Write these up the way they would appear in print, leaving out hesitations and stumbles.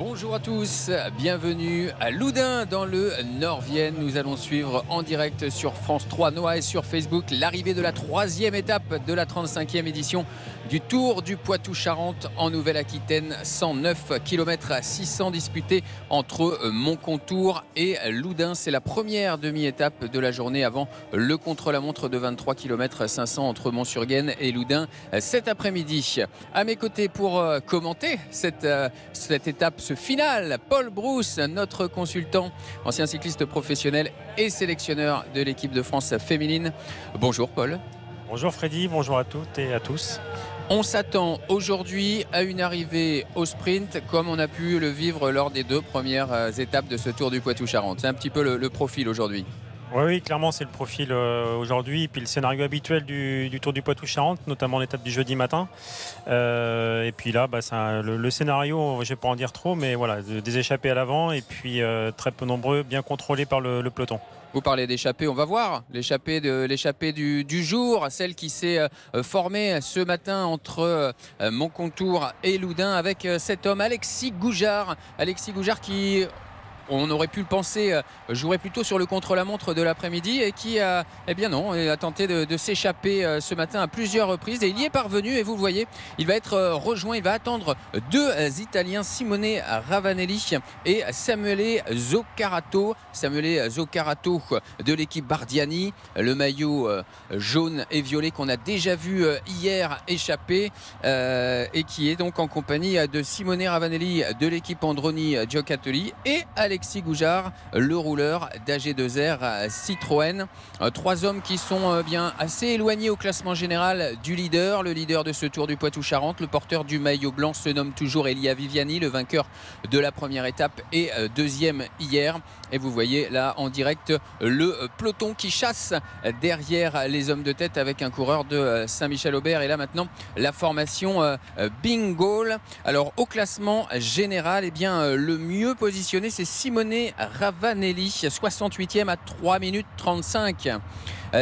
Bonjour à tous, bienvenue à Loudun dans le Nord-Vienne. Nous allons suivre en direct sur France 3 Noah et sur Facebook l'arrivée de la troisième étape de la 35e édition du Tour du Poitou-Charentes en Nouvelle-Aquitaine. 109 km 600 disputés entre Montcontour et Loudun. C'est la première demi-étape de la journée avant le contre-la-montre de 23 km 500 entre Mont-sur-Gaine et Loudun cet après-midi. À mes côtés pour commenter cette étape, ce final, Paul Brousse, notre consultant, ancien cycliste professionnel et sélectionneur de l'équipe de France féminine. Bonjour Paul. Bonjour Freddy, bonjour à toutes et à tous. On s'attend aujourd'hui à une arrivée au sprint comme on a pu le vivre lors des deux premières étapes de ce Tour du Poitou-Charentes. C'est un petit peu le profil aujourd'hui. Oui, clairement c'est le profil aujourd'hui et puis le scénario habituel du Tour du Poitou-Charentes, notamment l'étape du jeudi matin. Et puis là, le scénario, je ne vais pas en dire trop, mais voilà, des échappées à l'avant et puis très peu nombreux, bien contrôlés par le peloton. Vous parlez d'échappée, on va voir l'échappée du jour, celle qui s'est formée ce matin entre Montcontour et Loudun avec cet homme Alexis Goujard. Alexis Goujard qui, on aurait pu le penser, jouerait plutôt sur le contre-la-montre de l'après-midi et qui a tenté de s'échapper ce matin à plusieurs reprises et il y est parvenu et vous le voyez, il va être rejoint, il va attendre deux Italiens, Simone Ravanelli et Samuele Zoccarato. Samuele Zoccarato de l'équipe Bardiani, le maillot jaune et violet qu'on a déjà vu hier échapper et qui est donc en compagnie de Simone Ravanelli de l'équipe Androni Giocattoli et Alexis Goujard, le rouleur d'AG2R Citroën. Trois hommes qui sont bien assez éloignés au classement général du leader. Le leader de ce Tour du Poitou-Charentes, le porteur du maillot blanc, se nomme toujours Elia Viviani, le vainqueur de la première étape et deuxième hier. Et vous voyez là en direct le peloton qui chasse derrière les hommes de tête avec un coureur de Saint-Michel-Aubert. Et là maintenant la formation Bingo. Alors au classement général, le mieux positionné c'est Simone Ravanelli, 68e à 3 minutes 35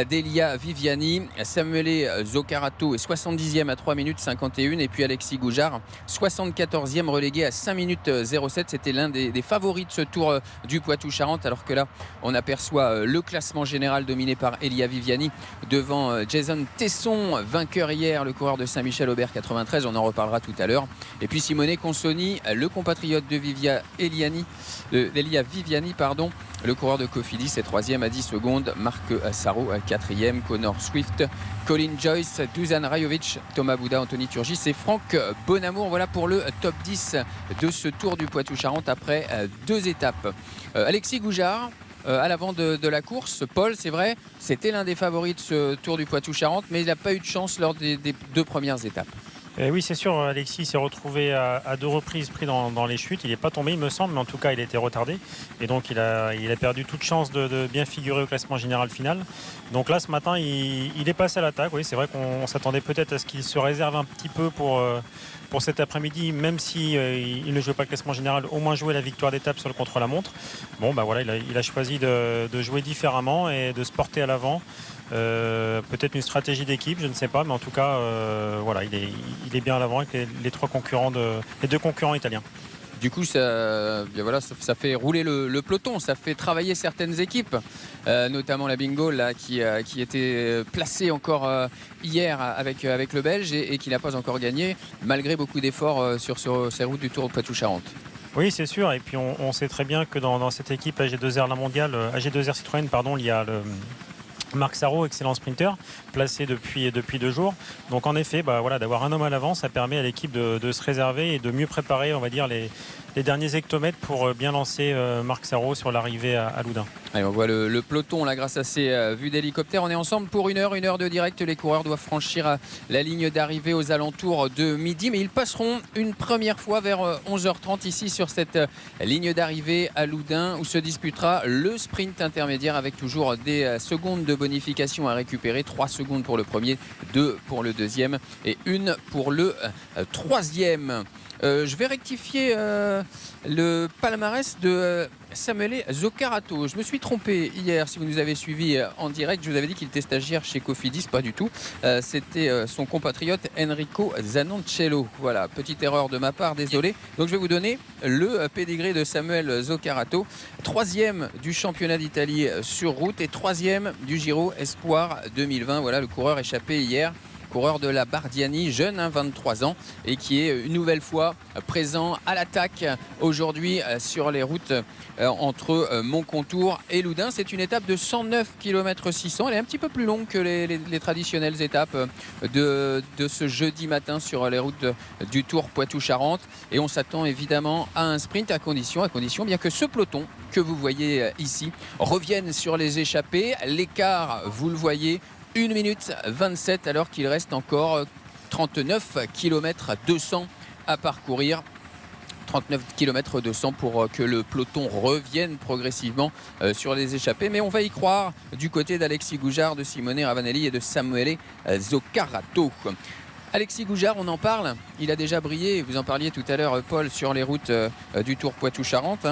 d'Elia Viviani. Samuele Zoccarato est 70e à 3 minutes 51 et puis Alexis Goujard 74e relégué à 5 minutes 07. C'était l'un des favoris de ce Tour du Poitou-Charentes alors que là on aperçoit le classement général dominé par Elia Viviani devant Jason Tesson, vainqueur hier, le coureur de Saint-Michel-Aubert 93, on en reparlera tout à l'heure. Et puis Simone Consoni, le compatriote de Elia Viviani, le coureur de Cofidis est 3e à 10 secondes, Marc Sarro 4e, Connor Swift, Colin Joyce, Dusan Rajovic, Thomas Bouda, Anthony Turgis et Franck Bonamour. Voilà pour le top 10 de ce Tour du Poitou-Charentes après deux étapes. Alexis Goujard à l'avant de la course, Paul, c'est vrai, c'était l'un des favoris de ce Tour du Poitou-Charentes, mais il n'a pas eu de chance lors des deux premières étapes. Oui, c'est sûr, Alexis s'est retrouvé à deux reprises pris dans les chutes. Il n'est pas tombé, il me semble, mais en tout cas, il a été retardé. Et donc, il a perdu toute chance de bien figurer au classement général final. Donc là, ce matin, il est passé à l'attaque. Oui, c'est vrai qu'on s'attendait peut-être à ce qu'il se réserve un petit peu pour cet après-midi, même si il ne joue pas le classement général, au moins jouer la victoire d'étape sur le contre-la-montre. Bon, voilà, il a choisi de jouer différemment et de se porter à l'avant. Peut-être une stratégie d'équipe, je ne sais pas, mais en tout cas, il est bien à l'avant avec les deux concurrents italiens. Du coup, ça fait rouler le peloton, ça fait travailler certaines équipes, notamment la Bingo là, qui était placée encore hier avec le Belge et qui n'a pas encore gagné, malgré beaucoup d'efforts sur ces routes du Tour de Poitou-Charentes. Oui, c'est sûr. Et puis on sait très bien que dans cette équipe AG2R La Mondiale, AG2R Citroën, il y a le Marc Sarro, excellent sprinter, placé depuis 2 jours. Donc en effet, d'avoir un homme à l'avant, ça permet à l'équipe de se réserver et de mieux préparer, on va dire, les derniers hectomètres pour bien lancer Marc Sarro sur l'arrivée à Loudun. Allez, on voit le peloton là grâce à ces vues d'hélicoptère. On est ensemble pour une heure de direct. Les coureurs doivent franchir la ligne d'arrivée aux alentours de midi, mais ils passeront une première fois vers 11h30 ici sur cette ligne d'arrivée à Loudun où se disputera le sprint intermédiaire avec toujours des secondes de bonification à récupérer. 3 secondes pour le premier, 2 pour le deuxième et 1 pour le troisième. Je vais rectifier le palmarès de Samuele Zoccarato. Je me suis trompé hier, si vous nous avez suivis en direct, je vous avais dit qu'il était stagiaire chez Cofidis, pas du tout. C'était son compatriote Enrico Zanoncello. Voilà, petite erreur de ma part, désolé. Donc je vais vous donner le pédigré de Samuele Zoccarato, 3e du championnat d'Italie sur route et 3e du Giro Espoir 2020. Voilà, le coureur échappé hier. Coureur de la Bardiani, jeune, 23 ans, et qui est une nouvelle fois présent à l'attaque aujourd'hui sur les routes entre Montcontour et Loudun. C'est une étape de 109 km 600. Elle est un petit peu plus longue que les traditionnelles étapes de ce jeudi matin sur les routes du Tour Poitou-Charentes. Et on s'attend évidemment à un sprint à condition bien que ce peloton que vous voyez ici revienne sur les échappées. L'écart, vous le voyez, 1 minute 27 alors qu'il reste encore 39 km 200 à parcourir. 39 km 200 pour que le peloton revienne progressivement sur les échappées. Mais on va y croire du côté d'Alexis Goujard, de Simone Ravanelli et de Samuele Zoccarato. Alexis Goujard, on en parle, il a déjà brillé, vous en parliez tout à l'heure Paul, sur les routes du Tour Poitou-Charentes,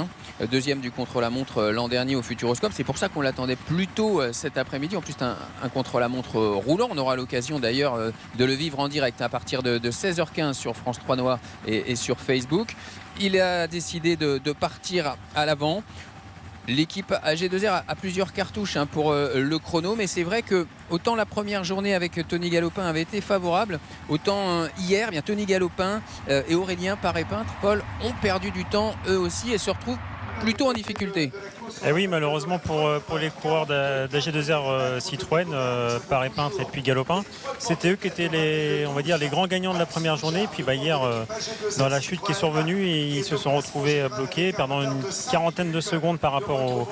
deuxième du contre-la-montre l'an dernier au Futuroscope. C'est pour ça qu'on l'attendait plus tôt cet après-midi. En plus, c'est un contre-la-montre roulant. On aura l'occasion d'ailleurs de le vivre en direct à partir de 16h15 sur France 3 Noir et sur Facebook. Il a décidé de partir à l'avant. L'équipe AG2R a plusieurs cartouches pour le chrono, mais c'est vrai que autant la première journée avec Tony Galopin avait été favorable, autant hier, Tony Galopin et Aurélien Paré-Peintre, Paul, ont perdu du temps eux aussi et se retrouvent plutôt en difficulté. Et oui, malheureusement pour les coureurs d'AG2R Citroën, Paré-Peintre et puis Galopin, c'était eux qui étaient les grands gagnants de la première journée. Et puis hier, dans la chute qui est survenue, ils se sont retrouvés bloqués, perdant une quarantaine de secondes par rapport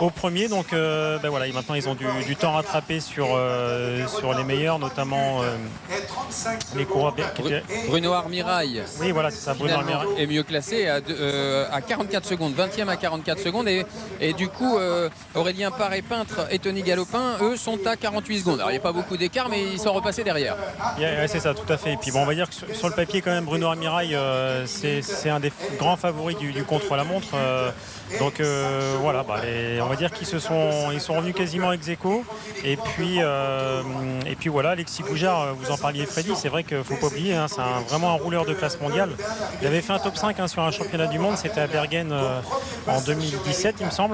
au premier. Donc voilà, maintenant ils ont du temps rattrapé sur les meilleurs, notamment les coureurs. Bruno Armirail. Oui, voilà, c'est ça. Bruno Armirail est mieux classé à 44 secondes, 20e à 44 secondes. Et du coup, Aurélien Paré-Peintre et Tony Galopin, eux, sont à 48 secondes. Alors, il n'y a pas beaucoup d'écart, mais ils sont repassés derrière. Yeah, c'est ça, tout à fait. Et puis, on va dire que sur le papier, quand même, Bruno Armirail, c'est un des grands favoris du contre-la-montre. Donc, voilà, on va dire qu'ils sont revenus quasiment ex aequo. Et puis voilà, Alexis Goujard, vous en parliez, Freddy, c'est vrai qu'il ne faut pas oublier, c'est vraiment un rouleur de classe mondiale. Il avait fait un top 5 sur un championnat du monde, c'était à Bergen en 2017, il me semble.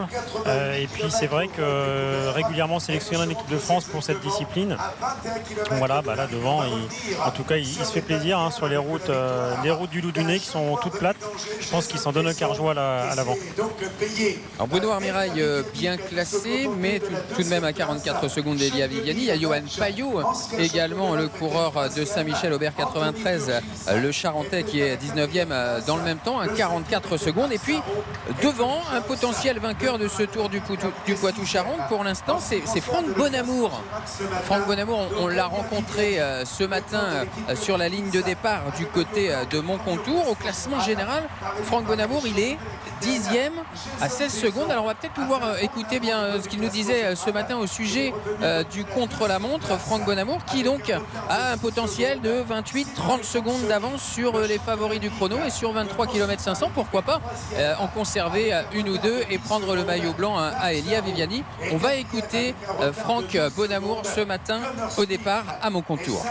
Et puis c'est vrai que régulièrement sélectionné en équipe de France pour cette discipline. Voilà, là devant, en tout cas, il se fait plaisir sur les routes du Loudunais qui sont toutes plates. Je pense qu'il s'en donne aucun joie à l'avant. Alors Bruno Armirail bien classé, mais tout de même à 44 secondes d'Elia Viviani. Il y a Johan Payot, également le coureur de Saint-Michel Aubert 93, le Charentais qui est 19e dans le même temps, à 44 secondes. Et puis devant, un potentiel vainqueur de ce Tour du Poitou-Charentes, pour l'instant, c'est Franck Bonamour. Franck Bonamour, on l'a rencontré ce matin sur la ligne de départ du côté de Montcontour. Au classement général, Franck Bonamour, il est 10e à 16 secondes. Alors on va peut-être pouvoir écouter bien ce qu'il nous disait ce matin au sujet du contre-la-montre. Franck Bonamour qui donc a un potentiel de 28-30 secondes d'avance sur les favoris du chrono et sur 23 km 500. Pourquoi pas en conserver une ou deux et prendre le maillot blanc à Elia Viviani. On va écouter Franck Bonamour ce matin au départ à Montcontour.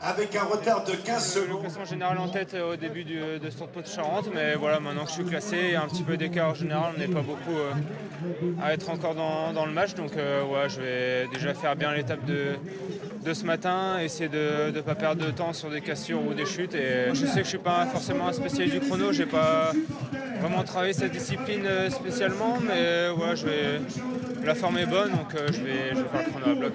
Avec un retard de 15 secondes. Le classement général en tête au début de ce Tour de Poitou-Charentes, mais voilà, maintenant que je suis classé, il y a un petit peu d'écart en général, on n'est pas beaucoup à être encore dans le match, donc je vais déjà faire bien l'étape de ce matin, essayer de ne pas perdre de temps sur des cassures ou des chutes. Et je sais que je ne suis pas forcément un spécialiste du chrono, je n'ai pas vraiment travaillé cette discipline spécialement, mais la forme est bonne, donc je vais faire le chrono à bloc.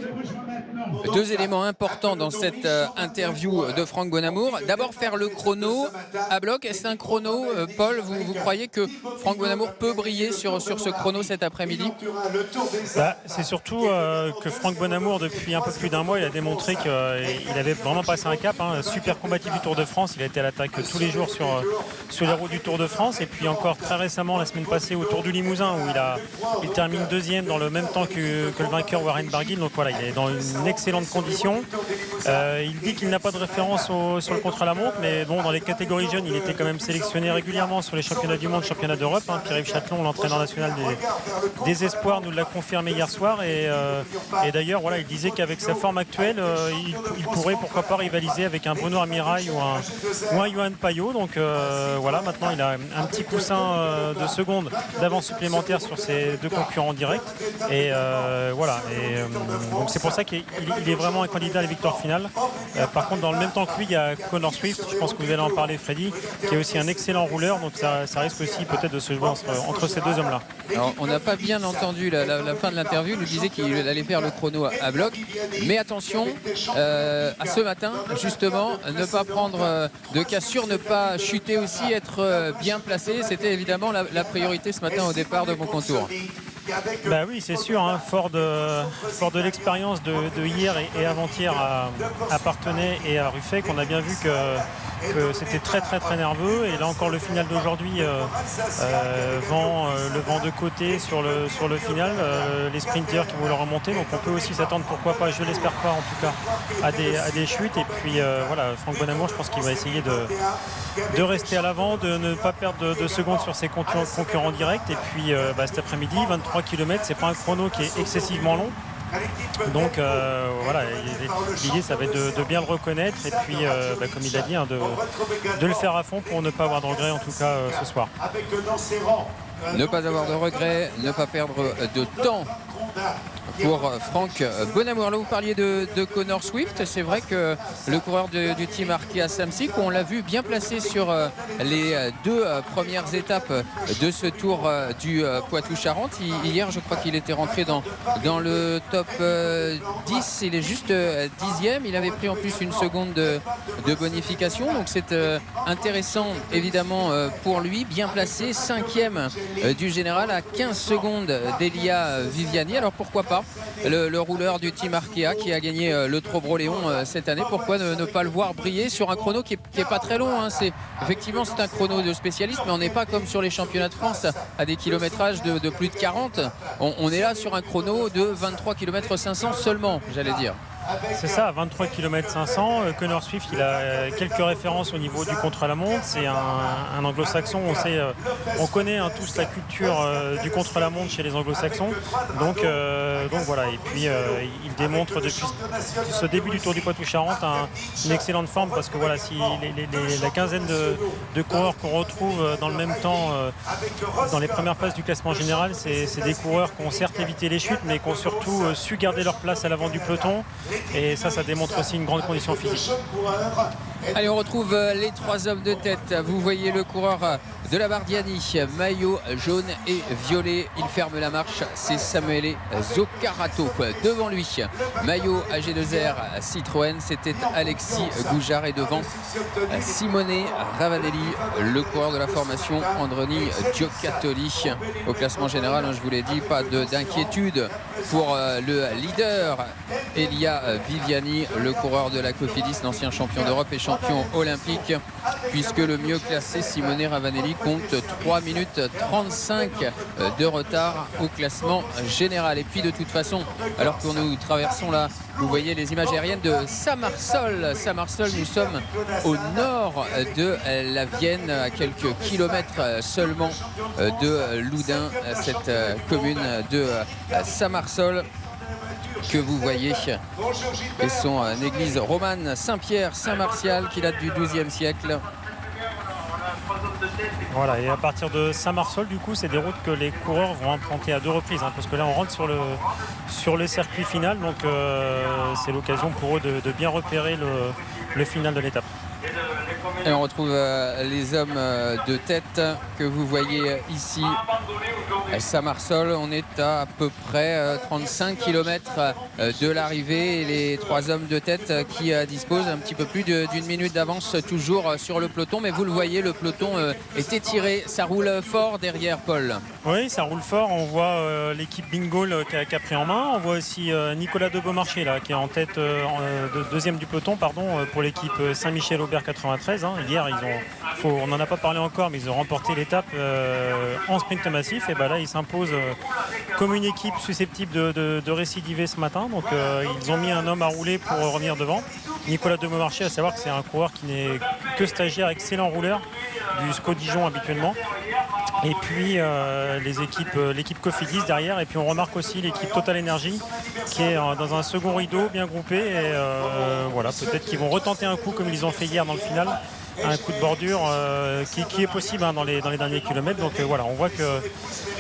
Deux éléments importants dans cette interview de Franck Bonamour. D'abord, faire le chrono à bloc. Est-ce un chrono, Paul, vous croyez que Franck Bonamour peut briller sur ce chrono cet après-midi? C'est surtout que Franck Bonamour, depuis un peu plus d'un mois, il a démontré qu'il avait vraiment passé un cap, hein, super combatif du Tour de France. Il a été à l'attaque tous les jours sur les routes du Tour de France. Et puis encore très récemment, la semaine passée, au Tour du Limousin, où il termine deuxième dans le même temps que le vainqueur Warren Barguil. Donc voilà, il est dans une excellente condition. Il dit qu'il n'a pas de référence sur le contre-la-montre, mais bon, dans les catégories jeunes, il était quand même sélectionné régulièrement sur les championnats du monde, championnats d'Europe. Hein. Pierre-Yves Châtelon, l'entraîneur national des espoirs, nous l'a confirmé hier soir. Et d'ailleurs, voilà, il disait qu'avec sa forme actuelle, il pourrait pourquoi pas rivaliser avec un Bruno Armirail ou un Johan Payot. Donc voilà, maintenant il a un petit coussin de seconde d'avance supplémentaire sur ses deux concurrents directs. Et voilà. Donc c'est pour ça qu'il est vraiment un candidat à la victoire finale. Par contre, dans le même temps que lui, il y a Connor Swift, je pense que vous allez en parler, Freddy, qui est aussi un excellent rouleur. Donc ça risque aussi peut-être de se jouer entre ces deux hommes-là. Alors, on n'a pas bien entendu la fin de l'interview. Il nous disait qu'il allait faire le chrono à bloc. Mais attention, à ce matin, justement, ne pas prendre de cassure, ne pas chuter aussi, être bien placé. C'était évidemment la priorité ce matin au départ de Mon Contour. Bah oui, c'est sûr, hein, fort de l'expérience de hier et avant-hier à Parthenay et à Ruffec, on a bien vu que c'était très nerveux. Et là encore, le final d'aujourd'hui, le vent de côté sur le final, les sprinters qui vont le remonter. Donc on peut aussi s'attendre, pourquoi pas, je l'espère pas en tout cas, à des chutes. Et puis voilà, Franck Bonamour, je pense qu'il va essayer de rester à l'avant, de ne pas perdre de secondes sur ses concurrents directs. Et puis cet après-midi, 23 km, c'est pas un chrono qui est excessivement long. Donc voilà, l'idée ça va être de bien le reconnaître et puis comme il a dit, hein, de le faire à fond pour ne pas avoir de regrets en tout cas ce soir. Ne pas avoir de regrets, ne pas perdre de temps pour Franck Bonamour. Là, vous parliez de Connor Swift. C'est vrai que le coureur du team Arkea Samsic, on l'a vu bien placé sur les deux premières étapes de ce tour du Poitou-Charentes. Hier, je crois qu'il était rentré dans le top 10. Il est juste 10e. Il avait pris en plus une seconde de bonification. Donc c'est intéressant évidemment pour lui. Bien placé, 5e du général à 15 secondes d'Elia Viviani. Alors pourquoi pas le rouleur du team Arkea qui a gagné le Trobro-Léon cette année, pourquoi ne pas le voir briller sur un chrono qui est pas très long, hein. Effectivement c'est un chrono de spécialiste, mais on n'est pas comme sur les championnats de France à des kilométrages de plus de 40. On est là sur un chrono de 23 km 500 seulement, j'allais dire. C'est ça, 23 km 500. Connor Swift, il a quelques références au niveau du contre-la-montre. C'est un anglo-saxon. On connaît tous la culture du contre-la-montre chez les anglo-saxons. Donc voilà. Et puis il démontre depuis ce début du Tour du Poitou-Charentes une excellente forme, parce que voilà, si la quinzaine de coureurs qu'on retrouve dans le même temps dans les premières places du classement général, c'est des coureurs qui ont certes évité les chutes, mais qui ont surtout su garder leur place à l'avant du peloton. Et ça démontre aussi une grande condition physique. Allez, on retrouve les trois hommes de tête. Vous voyez le coureur de la Bardiani, maillot jaune et violet. Il ferme la marche, c'est Samuele Zoccarato. Devant lui, maillot AG2R Citroën, c'était Alexis Goujard. Et devant, Simone Ravanelli, le coureur de la formation Androni Giocattoli. Au classement général, je vous l'ai dit, pas d'inquiétude pour le leader Elia Viviani, le coureur de la Cofidis, l'ancien champion d'Europe et champion olympique, puisque le mieux classé Simone Ravanelli compte 3 minutes 35 de retard au classement général. Et puis de toute façon, alors que nous traversons là, vous voyez les images aériennes de Saint-Marceau. Saint-Marceau, nous sommes au nord de la Vienne, à quelques kilomètres seulement de Loudun, cette commune de Saint-Marceau que vous voyez, et son église romane Saint-Pierre Saint-Martial qui date du XIIe siècle. Voilà, et à partir de Saint-Marceau, du coup, c'est des routes que les coureurs vont emprunter à deux reprises, parce que là on rentre sur le circuit final, donc c'est l'occasion pour eux de bien repérer le final de l'étape. Et on retrouve les hommes de tête que vous voyez ici Saint-Marceau. On est à peu près 35 km de l'arrivée et les 3 hommes de tête qui disposent un petit peu plus d'une minute d'avance toujours sur le peloton. Mais vous le voyez, le peloton est étiré. Ça roule fort derrière, Paul. Oui, ça roule fort. On voit l'équipe Bingo qui a pris en main. On voit aussi Nicolas de Beaumarchais là, qui est en tête, deuxième du peloton pour l'équipe Saint-Michel-Aubert 93. Hier, on n'en a pas parlé encore, mais ils ont remporté l'étape en sprint massif. Et là, ils s'imposent comme une équipe susceptible de récidiver ce matin. Donc, ils ont mis un homme à rouler pour revenir devant. Nicolas de Beaumarchais, à savoir que c'est un coureur qui n'est que stagiaire, excellent rouleur du SCO Dijon habituellement. Et puis l'équipe Cofidis derrière. Et puis on remarque aussi l'équipe Total Energy qui est dans un second rideau bien groupé. Et voilà, peut-être qu'ils vont retenter un coup comme ils ont fait hier dans le final. Un coup de bordure qui est possible dans les derniers kilomètres. Donc voilà, on voit que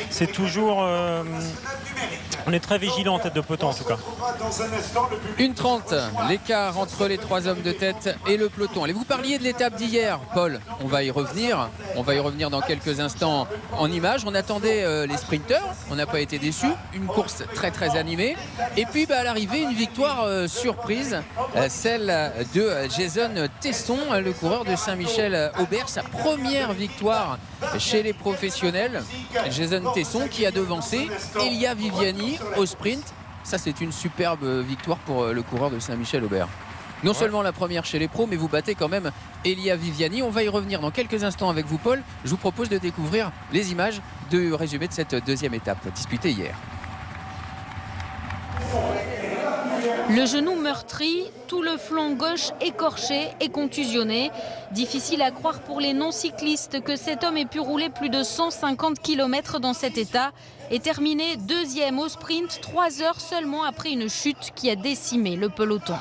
c'est toujours... on est très vigilant en tête de peloton en tout cas. 1:30, l'écart entre les 3 hommes de tête et le peloton. Allez, vous parliez de l'étape d'hier, Paul. On va y revenir. On va y revenir dans quelques instants en images. On attendait les sprinteurs. On n'a pas été déçus. Une course très très animée. Et puis à l'arrivée, une victoire surprise. Celle de Jason Tesson, le coureur de Saint-Michel-Aubert. Sa première victoire chez les professionnels. Jason Tesson qui a devancé Elia Viviani au sprint. Ça, c'est une superbe victoire pour le coureur de Saint-Michel-Aubert. Non seulement la première chez les pros, mais vous battez quand même Elia Viviani. On va y revenir dans quelques instants avec vous, Paul. Je vous propose de découvrir les images de résumé de cette deuxième étape disputée hier. Le genou meurtri, tout le flanc gauche écorché et contusionné. Difficile à croire pour les non-cyclistes que cet homme ait pu rouler plus de 150 km dans cet état et terminer deuxième au sprint 3 heures seulement après une chute qui a décimé le peloton.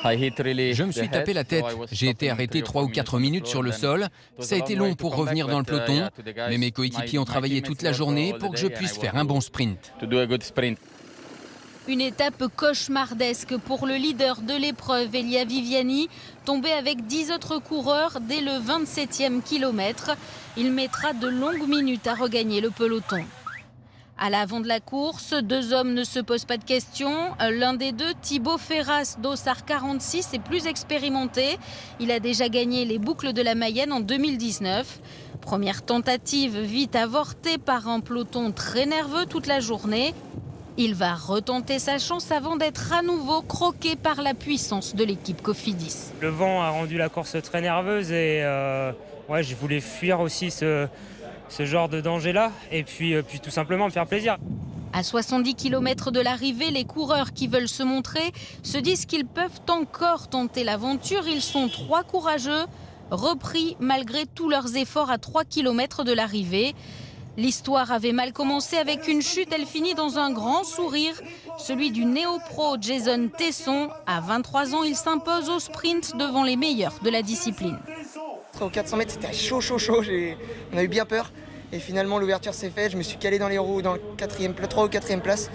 Je me suis tapé la tête. J'ai été arrêté 3 ou 4 minutes sur le sol. Ça a été long pour revenir dans le peloton, mais mes coéquipiers ont travaillé toute la journée pour que je puisse faire un bon sprint. Une étape cauchemardesque pour le leader de l'épreuve, Elia Viviani, tombé avec 10 autres coureurs dès le 27e kilomètre. Il mettra de longues minutes à regagner le peloton. À l'avant de la course, 2 hommes ne se posent pas de questions. L'un des deux, Thibaut Ferras d'Ossard 46, est plus expérimenté. Il a déjà gagné les boucles de la Mayenne en 2019. Première tentative vite avortée par un peloton très nerveux toute la journée. Il va retenter sa chance avant d'être à nouveau croqué par la puissance de l'équipe Cofidis. Le vent a rendu la course très nerveuse et je voulais fuir aussi ce genre de danger-là et puis tout simplement me faire plaisir. À 70 km de l'arrivée, les coureurs qui veulent se montrer se disent qu'ils peuvent encore tenter l'aventure. Ils sont 3 courageux, repris malgré tous leurs efforts à 3 km de l'arrivée. L'histoire avait mal commencé avec une chute, elle finit dans un grand sourire, celui du néo-pro Jason Tesson. À 23 ans, il s'impose au sprint devant les meilleurs de la discipline. Aux 400 mètres, c'était chaud. On a eu bien peur. Et finalement, l'ouverture s'est faite. Je me suis calé dans les roues dans le 3 ou 4e place.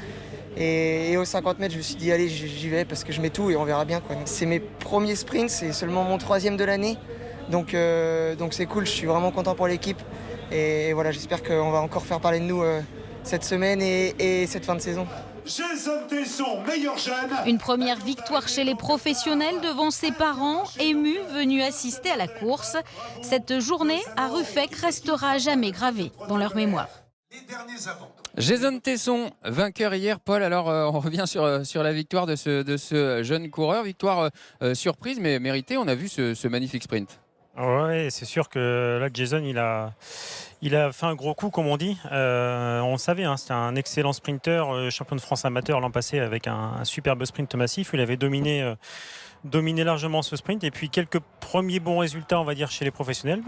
Et aux 50 mètres, je me suis dit, allez, j'y vais parce que je mets tout et on verra bien, quoi. C'est mes premiers sprints, c'est seulement mon 3e de l'année. Donc c'est cool, je suis vraiment content pour l'équipe. Et voilà, j'espère qu'on va encore faire parler de nous cette semaine et cette fin de saison. Jason Tesson, meilleur jeune. Une première victoire chez les professionnels devant ses parents, émus, venus assister à la course. Cette journée à Ruffec restera à jamais gravée dans leur mémoire. Jason Tesson, vainqueur hier, Paul. Alors on revient sur la victoire de ce jeune coureur. Victoire surprise mais méritée. On a vu ce magnifique sprint. Ouais, c'est sûr que là, Jason, il a fait un gros coup, comme on dit. On le savait, c'était un excellent sprinter, champion de France amateur l'an passé avec un superbe sprint massif. Il avait dominé largement ce sprint. Et puis quelques premiers bons résultats, on va dire, chez les professionnels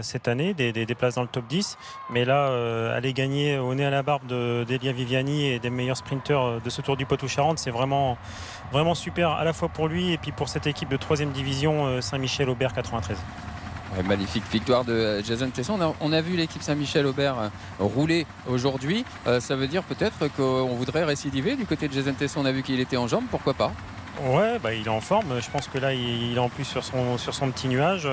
cette année, des places dans le top 10. Mais là, aller gagner au nez à la barbe d'Elia Viviani et des meilleurs sprinters de ce Tour du Poitou-Charentes, c'est vraiment, vraiment super à la fois pour lui et puis pour cette équipe de 3e division Saint-Michel-Aubert 93. Ouais, magnifique victoire de Jason Tesson. On a vu l'équipe Saint-Michel-Aubert rouler aujourd'hui. Ça veut dire peut-être qu'on voudrait récidiver du côté de Jason Tesson. On a vu qu'il était en jambes, pourquoi pas? Ouais, il est en forme. Je pense que là, il est en plus sur son petit nuage.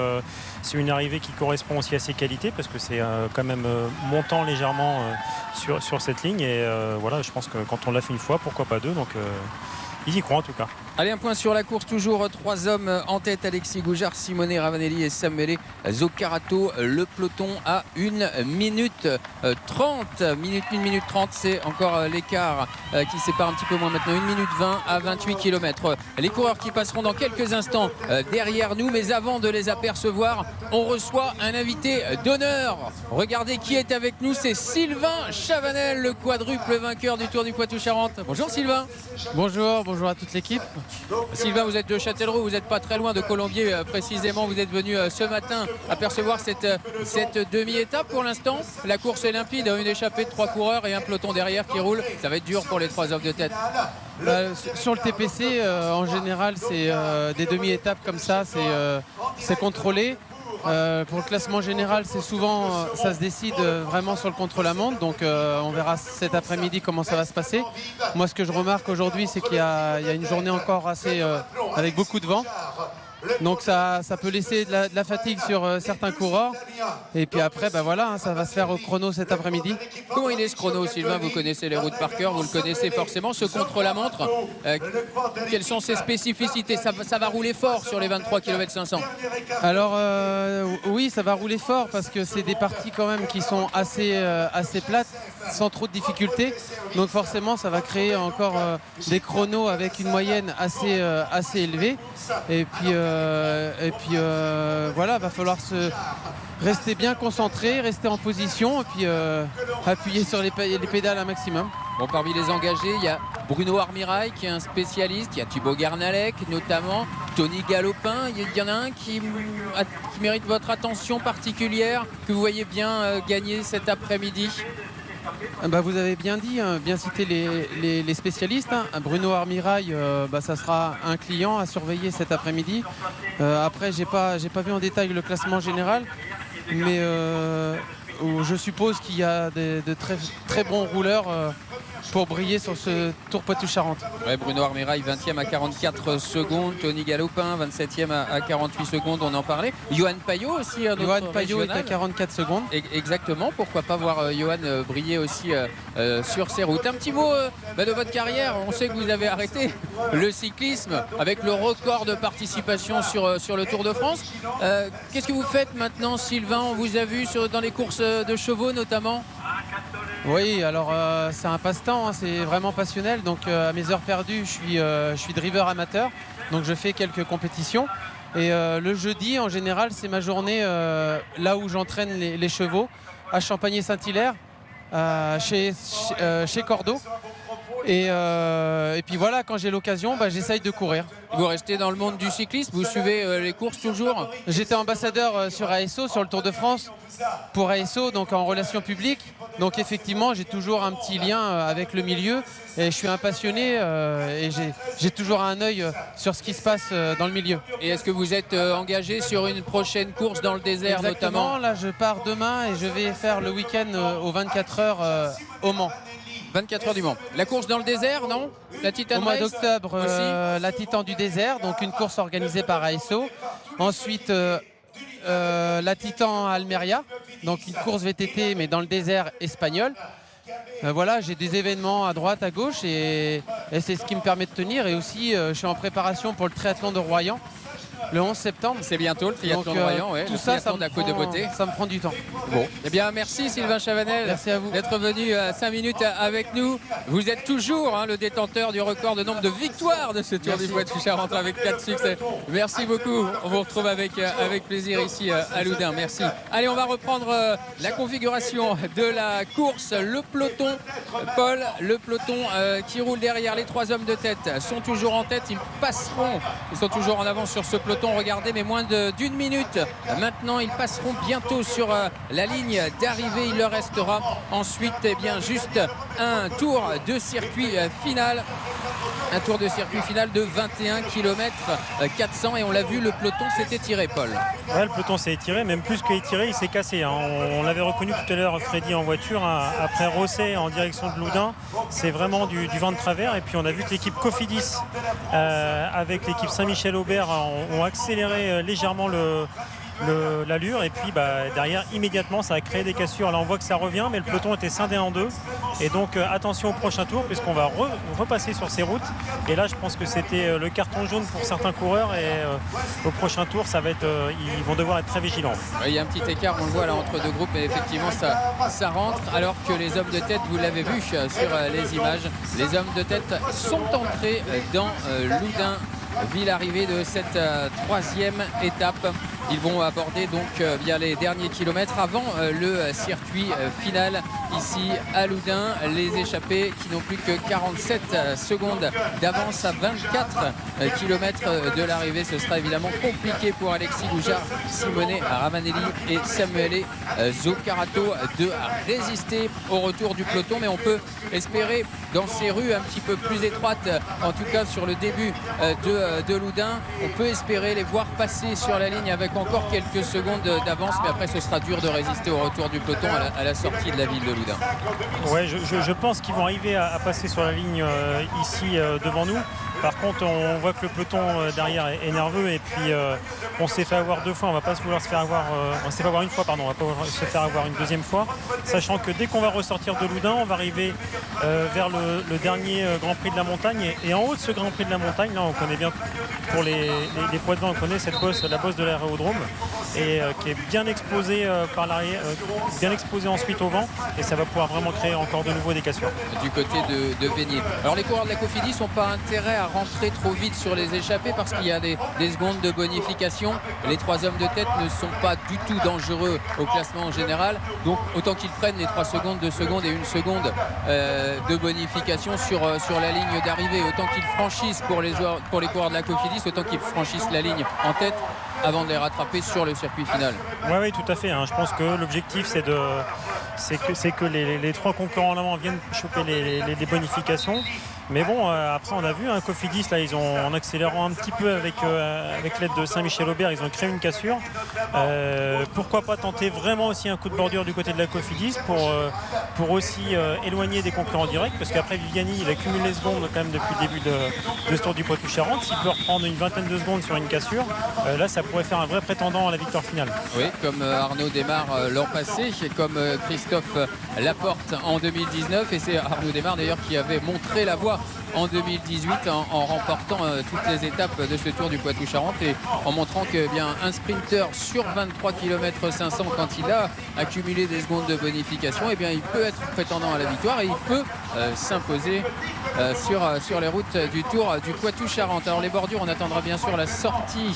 C'est une arrivée qui correspond aussi à ses qualités parce que c'est quand même montant légèrement sur cette ligne. Et voilà, je pense que quand on l'a fait une fois, pourquoi pas deux. Donc, il y croit en tout cas. Allez, un point sur la course, toujours 3 hommes en tête, Alexis Goujard, Simone Ravanelli et Samuele Zoccarato. Le peloton à 1 minute 30. 1 minute 30, c'est encore l'écart qui sépare un petit peu moins maintenant. 1 minute 20 à 28 km. Les coureurs qui passeront dans quelques instants derrière nous, mais avant de les apercevoir, on reçoit un invité d'honneur. Regardez qui est avec nous, c'est Sylvain Chavanel, le quadruple vainqueur du Tour du Poitou-Charentes. Bonjour Sylvain. Bonjour à toute l'équipe. Sylvain, vous êtes de Châtellerault, vous n'êtes pas très loin de Colombier précisément. Vous êtes venu ce matin apercevoir cette demi-étape pour l'instant. La course est limpide, une échappée de 3 coureurs et un peloton derrière qui roule. Ça va être dur pour les 3 hommes de tête. Sur le TPC, en général, c'est des demi-étapes comme ça, c'est contrôlé. Pour le classement général, c'est souvent, ça se décide vraiment sur le contre-la-montre. Donc on verra cet après-midi comment ça va se passer. Moi, ce que je remarque aujourd'hui, c'est qu'il y a une journée encore assez avec beaucoup de vent. Donc ça peut laisser de la fatigue sur certains coureurs. Et puis après, voilà, ça va se faire au chrono cet après-midi. Comment il est ce chrono, Sylvain? Vous connaissez les routes par cœur, vous le connaissez forcément, ce contre-la-montre. Quelles sont ses spécificités? Ça va rouler fort sur les 23 km 500. Alors oui, ça va rouler fort parce que c'est des parties quand même qui sont assez plates, sans trop de difficultés. Donc forcément, ça va créer encore des chronos avec une moyenne assez élevée. Et puis voilà, va falloir rester bien concentré, rester en position et puis appuyer sur les pédales un maximum. Bon, parmi les engagés, il y a Bruno Armirail qui est un spécialiste, il y a Thibaut Garnalec notamment, Tony Galopin. Il y en a un qui mérite votre attention particulière, que vous voyez bien gagner cet après-midi. Vous avez bien dit, bien cité les spécialistes. Bruno Armirail, ça sera un client à surveiller cet après-midi. Après, j'ai pas vu en détail le classement général, mais je suppose qu'il y a de très, très bons rouleurs pour briller sur ce Tour Poitou-Charentes. Ouais, Bruno Armirail 20e à 44 secondes, Tony Galopin 27e à 48 secondes, on en parlait. Johan Payot aussi, un autre Johan Payot régional. est à 44 secondes. Exactement, pourquoi pas voir Johan briller aussi sur ses routes. Un petit mot de votre carrière, on sait que vous avez arrêté le cyclisme avec le record de participation sur le Tour de France. Qu'est-ce que vous faites maintenant, Sylvain? On vous a vu dans les courses de chevaux notamment. Oui, alors c'est un passe-temps, c'est vraiment passionnel. Donc à mes heures perdues, je suis driver amateur, donc je fais quelques compétitions. Et le jeudi, en général, c'est ma journée là où j'entraîne les chevaux, à Champagné-Saint-Hilaire, chez Cordeau. Et puis voilà, quand j'ai l'occasion, j'essaye de courir. Vous restez dans le monde du cyclisme, vous suivez les courses toujours? J'étais ambassadeur sur ASO, sur le Tour de France, pour ASO, donc en relations publiques. Donc effectivement, j'ai toujours un petit lien avec le milieu et je suis un passionné et j'ai toujours un œil sur ce qui se passe dans le milieu. Et est-ce que vous êtes engagé sur une prochaine course dans le désert? Exactement, notamment? Là je pars demain et je vais faire le week-end aux 24 heures au Mans. 24 heures du Mans. La course dans le désert, non? La Titan Au mois Race d'octobre, la Titan du désert, donc une course organisée par ASO. Ensuite, la Titan à Almeria, donc une course VTT mais dans le désert espagnol. Voilà, j'ai des événements à droite, à gauche et c'est ce qui me permet de tenir. Et aussi, je suis en préparation pour le triathlon de Royan. Le 11 septembre. C'est bientôt le triathlon de Royan, ouais. Tout le ça, triathlon de la Côte de Beauté. Ça me prend du temps. Bon, eh bien merci Sylvain Chavanel. Merci à vous D'être venu 5 minutes avec nous. Vous êtes toujours le détenteur du record de nombre de victoires de ce Tour du Poitou-Charentes avec 4 succès. Merci beaucoup. On vous retrouve avec plaisir ici à Loudun. Merci. Allez, on va reprendre la configuration de la course. Le peloton, Paul, le peloton qui roule derrière. Les 3 hommes de tête sont toujours en tête. Ils passeront. Ils sont toujours en avance sur ce peloton. Regardez, mais moins d'une minute. Maintenant, ils passeront bientôt sur la ligne d'arrivée. Il leur restera ensuite juste un tour de circuit final. Un tour de circuit final de 21 km 400 et on l'a vu, le peloton s'est étiré, Paul. Ouais, le peloton s'est étiré, même plus qu'étiré, il s'est cassé. On l'avait reconnu tout à l'heure, Freddy en voiture, après Rosset en direction de Loudun. C'est vraiment du vent de travers. Et puis on a vu que l'équipe Cofidis avec l'équipe Saint-Michel-Aubert ont accéléré légèrement l'allure, et puis derrière immédiatement ça a créé des cassures. Là on voit que ça revient, mais le peloton était scindé en deux, et donc attention au prochain tour puisqu'on va repasser sur ces routes, et là je pense que c'était le carton jaune pour certains coureurs, et au prochain tour ça va être, ils vont devoir être très vigilants. Il y a un petit écart, on le voit là entre deux groupes, mais effectivement ça rentre, alors que les hommes de tête, vous l'avez vu sur les images, les hommes de tête sont entrés dans Loudun, ville arrivée de cette troisième étape. Ils vont aborder donc bien les derniers kilomètres avant le circuit final ici à Loudun. Les échappés qui n'ont plus que 47 secondes d'avance à 24 km de l'arrivée. Ce sera évidemment compliqué pour Alexis Goujard, Simone Ravanelli et Samuele Zoccarato de résister au retour du peloton, mais on peut espérer dans ces rues un petit peu plus étroites, en tout cas sur le début de Loudun, on peut espérer les voir passer sur la ligne avec encore quelques secondes d'avance, mais après ce sera dur de résister au retour du peloton à la sortie de la ville de Loudun. Ouais, je pense qu'ils vont arriver à passer sur la ligne ici devant nous. Par contre, on voit que le peloton derrière est nerveux, et puis on s'est fait avoir deux fois, on va pas vouloir se faire avoir, on s'est fait avoir une fois, pardon, on va pas se faire avoir une deuxième fois, sachant que dès qu'on va ressortir de Loudun, on va arriver vers le dernier Grand Prix de la montagne, et en haut de ce Grand Prix de la montagne, là on connaît bien, pour les poids de vent, on connaît cette bosse, la bosse de l'aérodrome, et qui est bien exposée par l'arrière, bien exposée ensuite au vent, et ça va pouvoir vraiment créer encore de nouveau des cassures. Du côté de Vénier. Alors les coureurs de la Cofidis n'ont pas intérêt à rentrer trop vite sur les échappées parce qu'il y a des secondes de bonification. Les trois hommes de tête ne sont pas du tout dangereux au classement en général, donc autant qu'ils prennent les 3 secondes, 2 secondes et 1 seconde de bonification sur la ligne d'arrivée, autant qu'ils franchissent pour les coureurs de la Cofidis, autant qu'ils franchissent la ligne en tête avant de les rattraper sur le circuit final. Oui, tout à fait. Je pense que l'objectif c'est que les 3 concurrents en avant viennent choper les bonifications. Mais bon, après on a vu Cofidis, là ils ont, en accélérant un petit peu avec l'aide de Saint-Michel-Aubert, ils ont créé une cassure. Pourquoi pas tenter vraiment aussi un coup de bordure du côté de la Cofidis pour aussi éloigner des concurrents directs, parce qu'après Viviani il accumule les secondes quand même depuis le début de ce Tour du Poitou-Charentes. S'il peut reprendre une vingtaine de secondes sur une cassure, là ça pourrait faire un vrai prétendant à la victoire finale. Oui, comme Arnaud Démare l'an passé, et comme Christophe Laporte en 2019, et c'est Arnaud Démare d'ailleurs qui avait montré la voie en 2018 en remportant toutes les étapes de ce Tour du Poitou-Charentes, et en montrant que un sprinter sur 23 km 500, quand il a accumulé des secondes de bonification, il peut être prétendant à la victoire, et il peut s'imposer sur les routes du Tour du Poitou-Charentes. Alors les bordures, on attendra bien sûr la sortie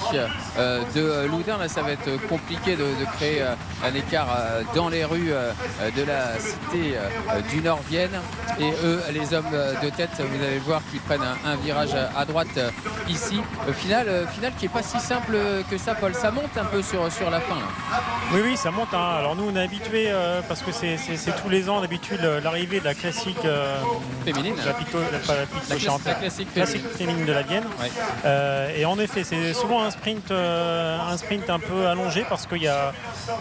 de Loudun. Là ça va être compliqué de créer un écart dans les rues de la cité du Nord-Vienne, et eux les hommes de tête, vous allez voir qu'ils prennent un virage à droite ici. Final qui est pas si simple que ça, Paul. Ça monte un peu sur la fin là. Oui, ça monte. Alors nous on est habitués, parce que c'est tous les ans d'habitude l'arrivée de la classique féminine, la classique féminine de la Vienne. Ouais. Et en effet c'est souvent un sprint un peu allongé, parce qu'il y a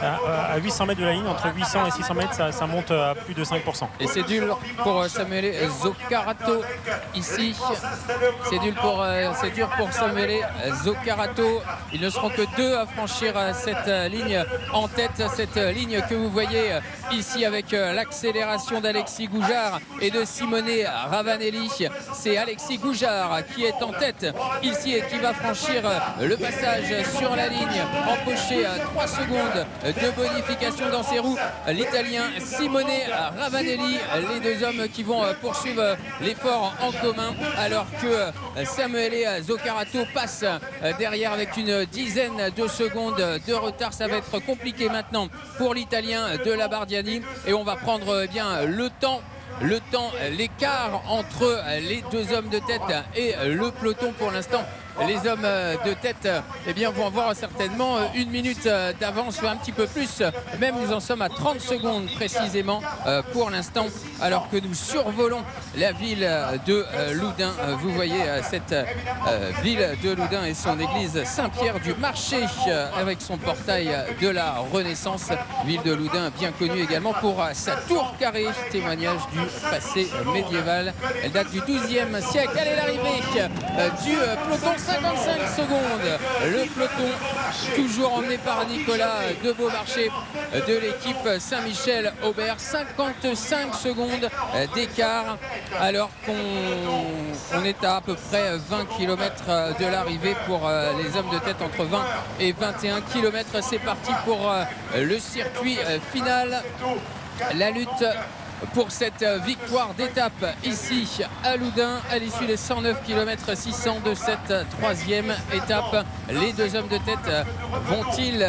à 800 mètres de la ligne, entre 800 et 600 mètres, ça monte à plus de 5%. Et c'est dur pour Samuele Zoccarato ici. C'est dur pour Samuele Zoccarato. Ils ne seront que 2 à franchir cette ligne en tête, cette ligne que vous voyez ici avec l'accélération d'Alexis Goujard et de Simone Ravanelli. C'est Alexis Goujard qui est en tête ici et qui va franchir le passage sur la ligne, empocher 3 secondes de bonification dans ses roues. L'Italien Simone Ravanelli, les 2 hommes qui vont poursuivre l'effort en commun, alors que Samuele Zoccarato passe derrière avec une dizaine de secondes de retard. Ça va être compliqué maintenant pour l'Italien de la Bardiani, et on va prendre le temps, l'écart entre les 2 hommes de tête et le peloton pour l'instant les hommes de tête vont avoir certainement 1 minute d'avance, un petit peu plus. Même nous en sommes à 30 secondes précisément pour l'instant, alors que nous survolons la ville de Loudun. Vous voyez cette ville de Loudun et son église Saint-Pierre du Marché avec son portail de la Renaissance. Ville de Loudun bien connue également pour sa tour carrée, témoignage du passé médiéval. Elle date du XIIe siècle. Elle est l'arrivée du peloton, 55 secondes. Le peloton toujours emmené par Nicolas de Beaumarchais de l'équipe Saint-Michel-Aubert. 55 secondes d'écart alors qu'on est à peu près 20 km de l'arrivée pour les hommes de tête, entre 20 et 21 km. C'est parti pour le circuit final. La lutte pour cette victoire d'étape ici à Loudun à l'issue des 109 km 600 de cette troisième étape. Les deux hommes de tête vont-ils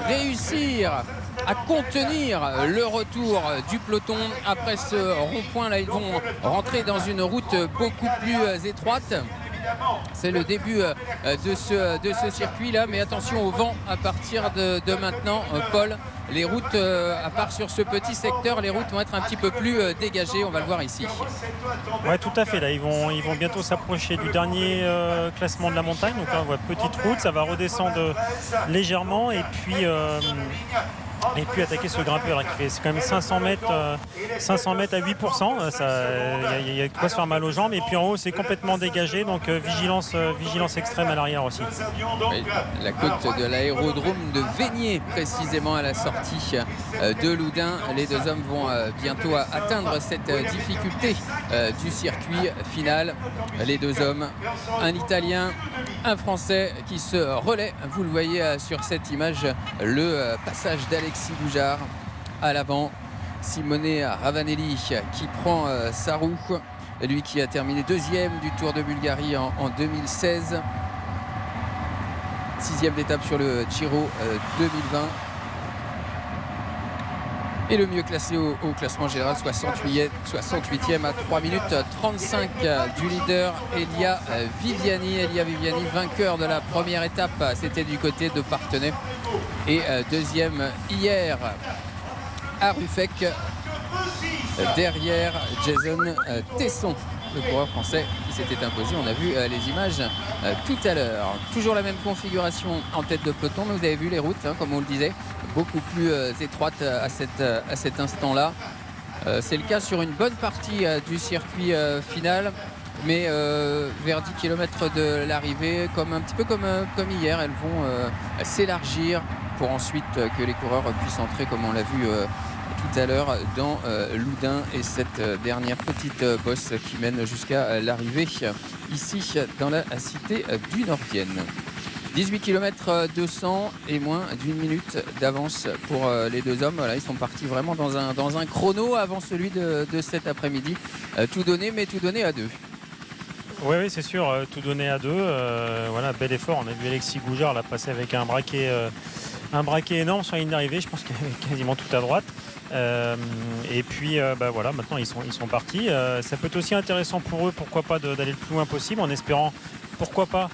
réussir à contenir le retour du peloton après ce rond-point? Là, ils vont rentrer dans une route beaucoup plus étroite. C'est le début de ce circuit-là, mais attention au vent à partir de maintenant, Paul. Les routes, à part sur ce petit secteur, les routes vont être un petit peu plus dégagées. On va le voir ici. Ouais, tout à fait. Là, ils vont bientôt s'approcher du dernier classement de la montagne. Donc là, on voit petite route, ça va redescendre légèrement et puis attaquer ce grimpeur là, qui fait quand même 500 mètres à 8%. Il y a de quoi se faire mal aux jambes. Et puis en haut, c'est complètement dégagé. Donc vigilance extrême à l'arrière aussi. Oui, la côte de l'aérodrome de Vénier, précisément à la sortie de Loudun. Les deux hommes vont bientôt atteindre cette difficulté du circuit final. Les deux hommes, un Italien, un Français qui se relaient. Vous le voyez sur cette image, le passage d'Alexis Goujard à l'avant. Simone Ravanelli qui prend sa roue. Lui qui a terminé deuxième du Tour de Bulgarie en 2016. Sixième d'étape sur le Giro 2020. Et le mieux classé au classement général, 68e à 3 minutes 35 du leader Elia Viviani. Elia Viviani, vainqueur de la première étape, c'était du côté de Parthenay. Et deuxième hier à Ruffec, derrière Jason Tesson, le coureur français qui s'était imposé. On a vu les images tout à l'heure. Toujours la même configuration en tête de peloton, mais vous avez vu les routes, comme on le disait, beaucoup plus étroites à cet instant-là. C'est le cas sur une bonne partie du circuit final, mais vers 10 km de l'arrivée, un petit peu comme hier, elles vont s'élargir pour ensuite que les coureurs puissent entrer, comme on l'a vu tout à l'heure, dans Loudun et cette dernière petite bosse qui mène jusqu'à l'arrivée ici dans la cité du Nord-Vienne. 18 km 200 et moins d'1 minute d'avance pour les deux hommes. Voilà, ils sont partis vraiment dans un chrono avant celui de cet après-midi. Tout donné, mais tout donné à deux. Oui, c'est sûr, tout donné à deux. Voilà, bel effort. On a vu Alexis Goujard là, passer avec un braquet énorme sur la ligne d'arrivée. Je pense qu'il y avait quasiment tout à droite. Et puis voilà, maintenant ils sont partis. Ça peut être aussi intéressant pour eux, pourquoi pas, d'aller le plus loin possible, en espérant pourquoi pas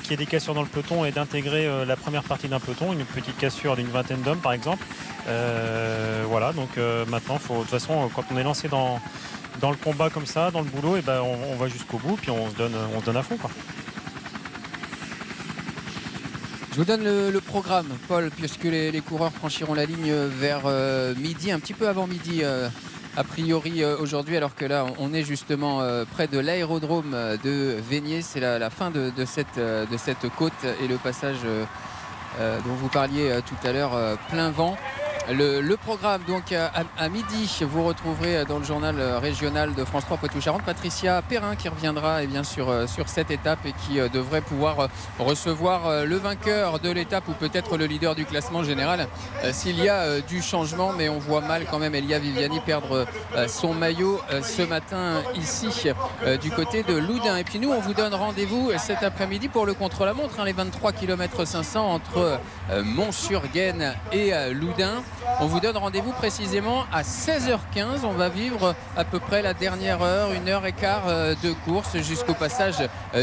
qu'il y ait des cassures dans le peloton et d'intégrer la première partie d'un peloton, une petite cassure d'une vingtaine d'hommes par exemple. Voilà, donc maintenant de toute façon, quand on est lancé dans le combat comme ça, dans le boulot, et on va jusqu'au bout, puis on se donne à fond, quoi. Je vous donne le programme, Paul, puisque les coureurs franchiront la ligne vers midi, un petit peu avant midi a priori aujourd'hui, alors que là on est justement près de l'aérodrome de Vénier. C'est la fin de cette côte et le passage dont vous parliez tout à l'heure, plein vent. Le programme, donc à midi, vous retrouverez dans le journal régional de France 3 Poitou-Charentes Patricia Perrin qui reviendra sur cette étape et qui devrait pouvoir recevoir le vainqueur de l'étape ou peut-être le leader du classement général s'il y a du changement, mais on voit mal quand même Elia Viviani perdre son maillot ce matin ici du côté de Loudun. Et puis nous, on vous donne rendez-vous cet après-midi pour le contre-la-montre, les 23 km 500 entre Mont-sur-Gaine et Loudun. On vous donne rendez-vous précisément à 16h15. On va vivre à peu près la dernière heure, 1h15 de course jusqu'au passage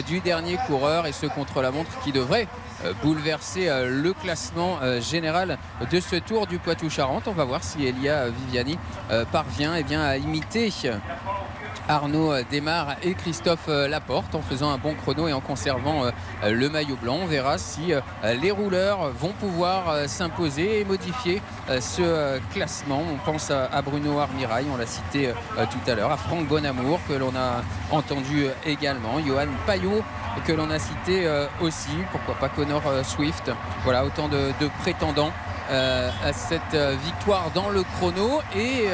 du dernier coureur et ce contre-la-montre qui devrait bouleverser le classement général de ce Tour du Poitou-Charentes. On va voir si Elia Viviani parvient à imiter Arnaud Desmar et Christophe Laporte en faisant un bon chrono et en conservant le maillot blanc. On verra si les rouleurs vont pouvoir s'imposer et modifier ce classement. On pense à Bruno Armirail, on l'a cité tout à l'heure, à Franck Bonamour que l'on a entendu également, Johan Payot que l'on a cité aussi, pourquoi pas Connor Swift. Voilà, autant de prétendants à cette victoire dans le chrono et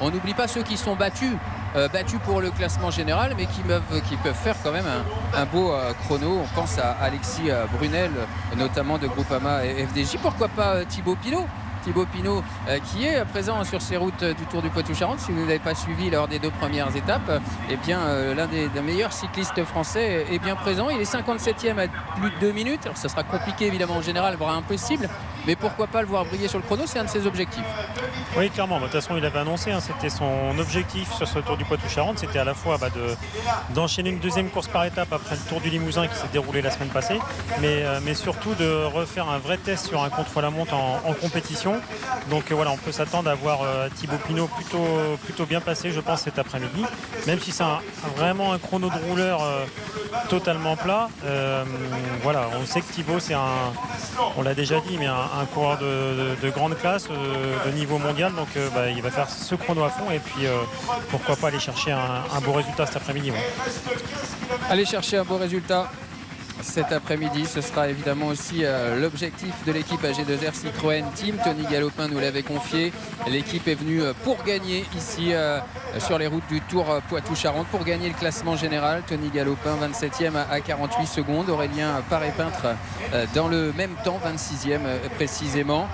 on n'oublie pas ceux qui sont battus pour le classement général mais qui peuvent faire quand même un beau chrono. On pense à Alexis Brunel notamment de Groupama et FDJ, pourquoi pas Thibaut Pinot qui est présent sur ces routes du Tour du Poitou-Charentes. Si vous ne l'avez pas suivi lors des 2 premières étapes, l'un des meilleurs cyclistes français est bien présent. Il est 57e à plus de 2 minutes. Alors ça sera compliqué évidemment en général, voire impossible, mais pourquoi pas le voir briller sur le chrono, c'est un de ses objectifs. Oui, clairement. De toute façon, il avait annoncé, c'était son objectif sur ce Tour du Poitou-Charentes, c'était à la fois d'enchaîner une deuxième course par étape après le Tour du Limousin qui s'est déroulé la semaine passée, mais surtout de refaire un vrai test sur un contre-la-montre en compétition. Donc voilà, on peut s'attendre à voir Thibaut Pinot plutôt bien passé, je pense, cet après-midi. Même si c'est vraiment un chrono de rouleur totalement plat. Voilà, on sait que Thibaut, on l'a déjà dit, mais un coureur de grande classe, de niveau mondial. Donc il va faire ce chrono à fond et puis pourquoi pas aller chercher un beau résultat cet après-midi. Ouais. Aller chercher un beau résultat cet après-midi, ce sera évidemment aussi l'objectif de l'équipe AG2R Citroën Team. Tony Galopin nous l'avait confié. L'équipe est venue pour gagner ici sur les routes du Tour Poitou-Charentes, pour gagner le classement général. Tony Galopin 27e à 48 secondes. Aurélien Paré-Peintre dans le même temps, 26e précisément.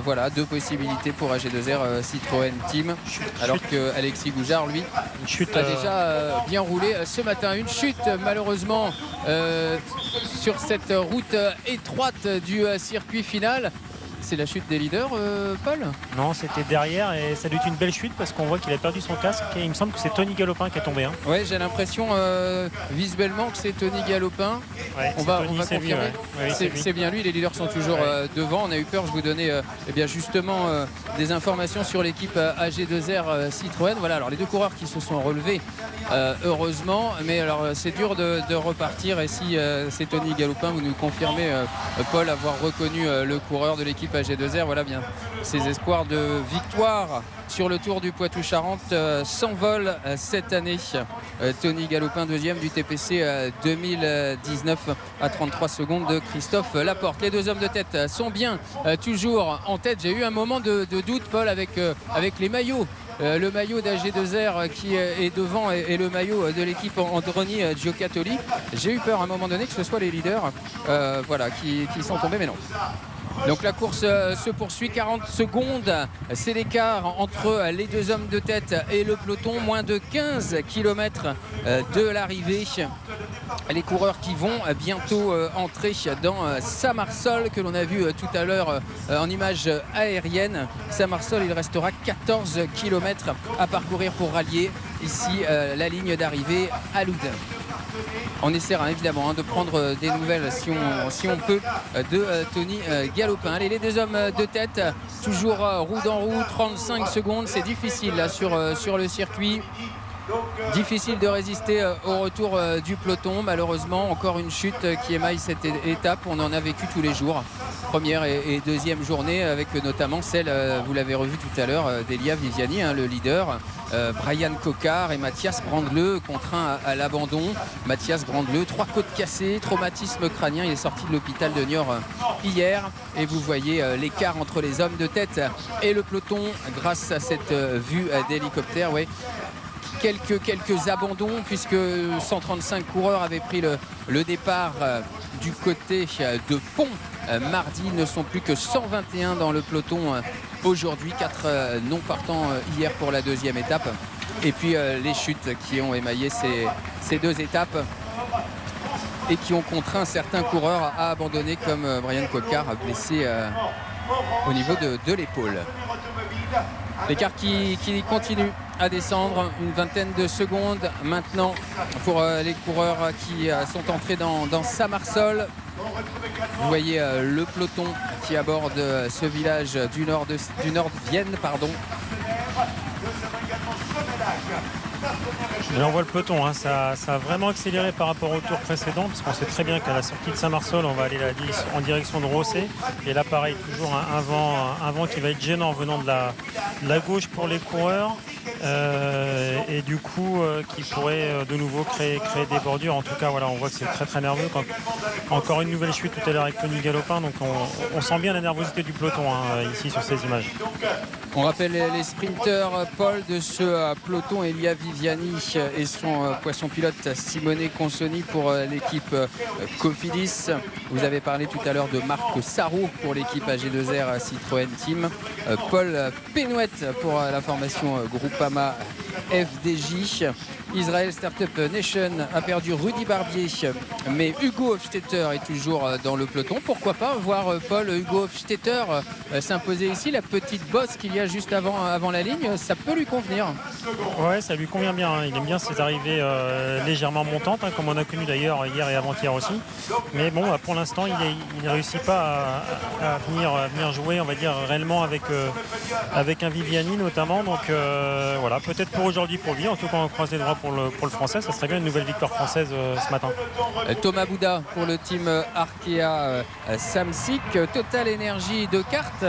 Voilà, 2 possibilités pour AG2R Citroën Team. Alors que Alexis Goujard, lui, a déjà bien roulé ce matin. Une chute malheureusement sur cette route étroite du circuit final. C'est la chute des leaders, Paul? Non, c'était derrière et ça doit être une belle chute parce qu'on voit qu'il a perdu son casque et il me semble que c'est Tony Galopin qui est tombé. Oui, j'ai l'impression visuellement que c'est Tony Galopin. Ouais, on va confirmer. Lui, ouais. Oui, c'est bien lui, les leaders sont toujours devant. On a eu peur, je vous donnais justement des informations sur l'équipe AG2R Citroën. Voilà, alors les 2 coureurs qui se sont relevés heureusement, mais alors c'est dur de repartir et si c'est Tony Galopin, vous nous confirmez Paul avoir reconnu le coureur de l'équipe AG2R. Voilà bien, ses espoirs de victoire sur le Tour du Poitou-Charentes s'envolent cette année. Tony Galopin, 2e du TPC 2019 à 33 secondes de Christophe Laporte. Les 2 hommes de tête sont bien toujours en tête. J'ai eu un moment de doute, Paul, avec les maillots. Le maillot d'AG2R qui est devant et le maillot de l'équipe Androni Giocattoli. J'ai eu peur à un moment donné que ce soit les leaders qui sont tombés, mais non. Donc la course se poursuit, 40 secondes, c'est l'écart entre les 2 hommes de tête et le peloton, moins de 15 km de l'arrivée. Les coureurs qui vont bientôt entrer dans Saint-Marceau que l'on a vu tout à l'heure en image aérienne. Saint-Marceau, il restera 14 km à parcourir pour rallier ici la ligne d'arrivée à Loudun. On essaiera évidemment de prendre des nouvelles si on peut de Tony Galopin. Allez, les 2 hommes de tête, toujours roue dans roue, 35 secondes, c'est difficile là sur le circuit. Difficile de résister au retour du peloton. Malheureusement, encore une chute qui émaille cette étape. On en a vécu tous les jours. Première et 2e journée avec notamment celle, vous l'avez revu tout à l'heure, d'Elia Viviani, le leader. Brian Coquard et Mathias Brandleux contraints à l'abandon. Mathias Brandleux, 3 côtes cassées, traumatisme crânien. Il est sorti de l'hôpital de Niort hier. Et vous voyez l'écart entre les hommes de tête et le peloton grâce à cette vue d'hélicoptère. Ouais. Quelques abandons puisque 135 coureurs avaient pris le départ du côté de Pont mardi. Ils ne sont plus que 121 dans le peloton aujourd'hui, 4 non partants hier pour la 2e étape. Et puis les chutes qui ont émaillé ces 2 étapes et qui ont contraint certains coureurs à abandonner comme Brian Coquard blessé au niveau de l'épaule. L'écart qui continue à descendre, une vingtaine de secondes maintenant pour les coureurs qui sont entrés dans Saint-Marceau. Vous voyez le peloton qui aborde ce village du nord de Vienne, pardon. Et là on voit le peloton, hein, ça a vraiment accéléré par rapport au tour précédent, parce qu'on sait très bien qu'à la sortie de Saint-Marceau, on va aller en direction de Rossé. Et là pareil, toujours un vent qui va être gênant venant de la gauche pour les coureurs. Et du coup qui pourrait de nouveau créer des bordures. En tout cas voilà, on voit que c'est très très nerveux. Encore une nouvelle chute tout à l'heure avec Tony Galopin, donc on sent bien la nervosité du peloton ici sur ces images. On rappelle les sprinteurs, Paul, de ce peloton, Elia Viviani et son poisson pilote Simone Consoni pour l'équipe Cofidis. Vous avez parlé tout à l'heure de Marc Sarro pour l'équipe AG2R Citroën Team. Paul Penouette pour la formation Groupama FDJ. Israel Startup Nation a perdu Rudy Barbier, mais Hugo Hofstetter est toujours dans le peloton. Pourquoi pas voir Paul Hugo Hofstetter s'imposer ici, la petite bosse qu'il y a juste avant la ligne, ça peut lui convenir. Ouais, ça lui convient bien, il aime bien ces arrivées légèrement montantes, comme on a connu d'ailleurs hier et avant-hier aussi. Mais bon, pour l'instant, il ne réussit pas à venir jouer, on va dire, réellement avec un Viviani notamment. Donc voilà, peut-être pour aujourd'hui pour lui, en tout cas on croise les doigts pour le français, ça serait bien une nouvelle victoire française ce matin. Thomas Bouda pour le team Arkea Samsic. Total Énergie de cartes,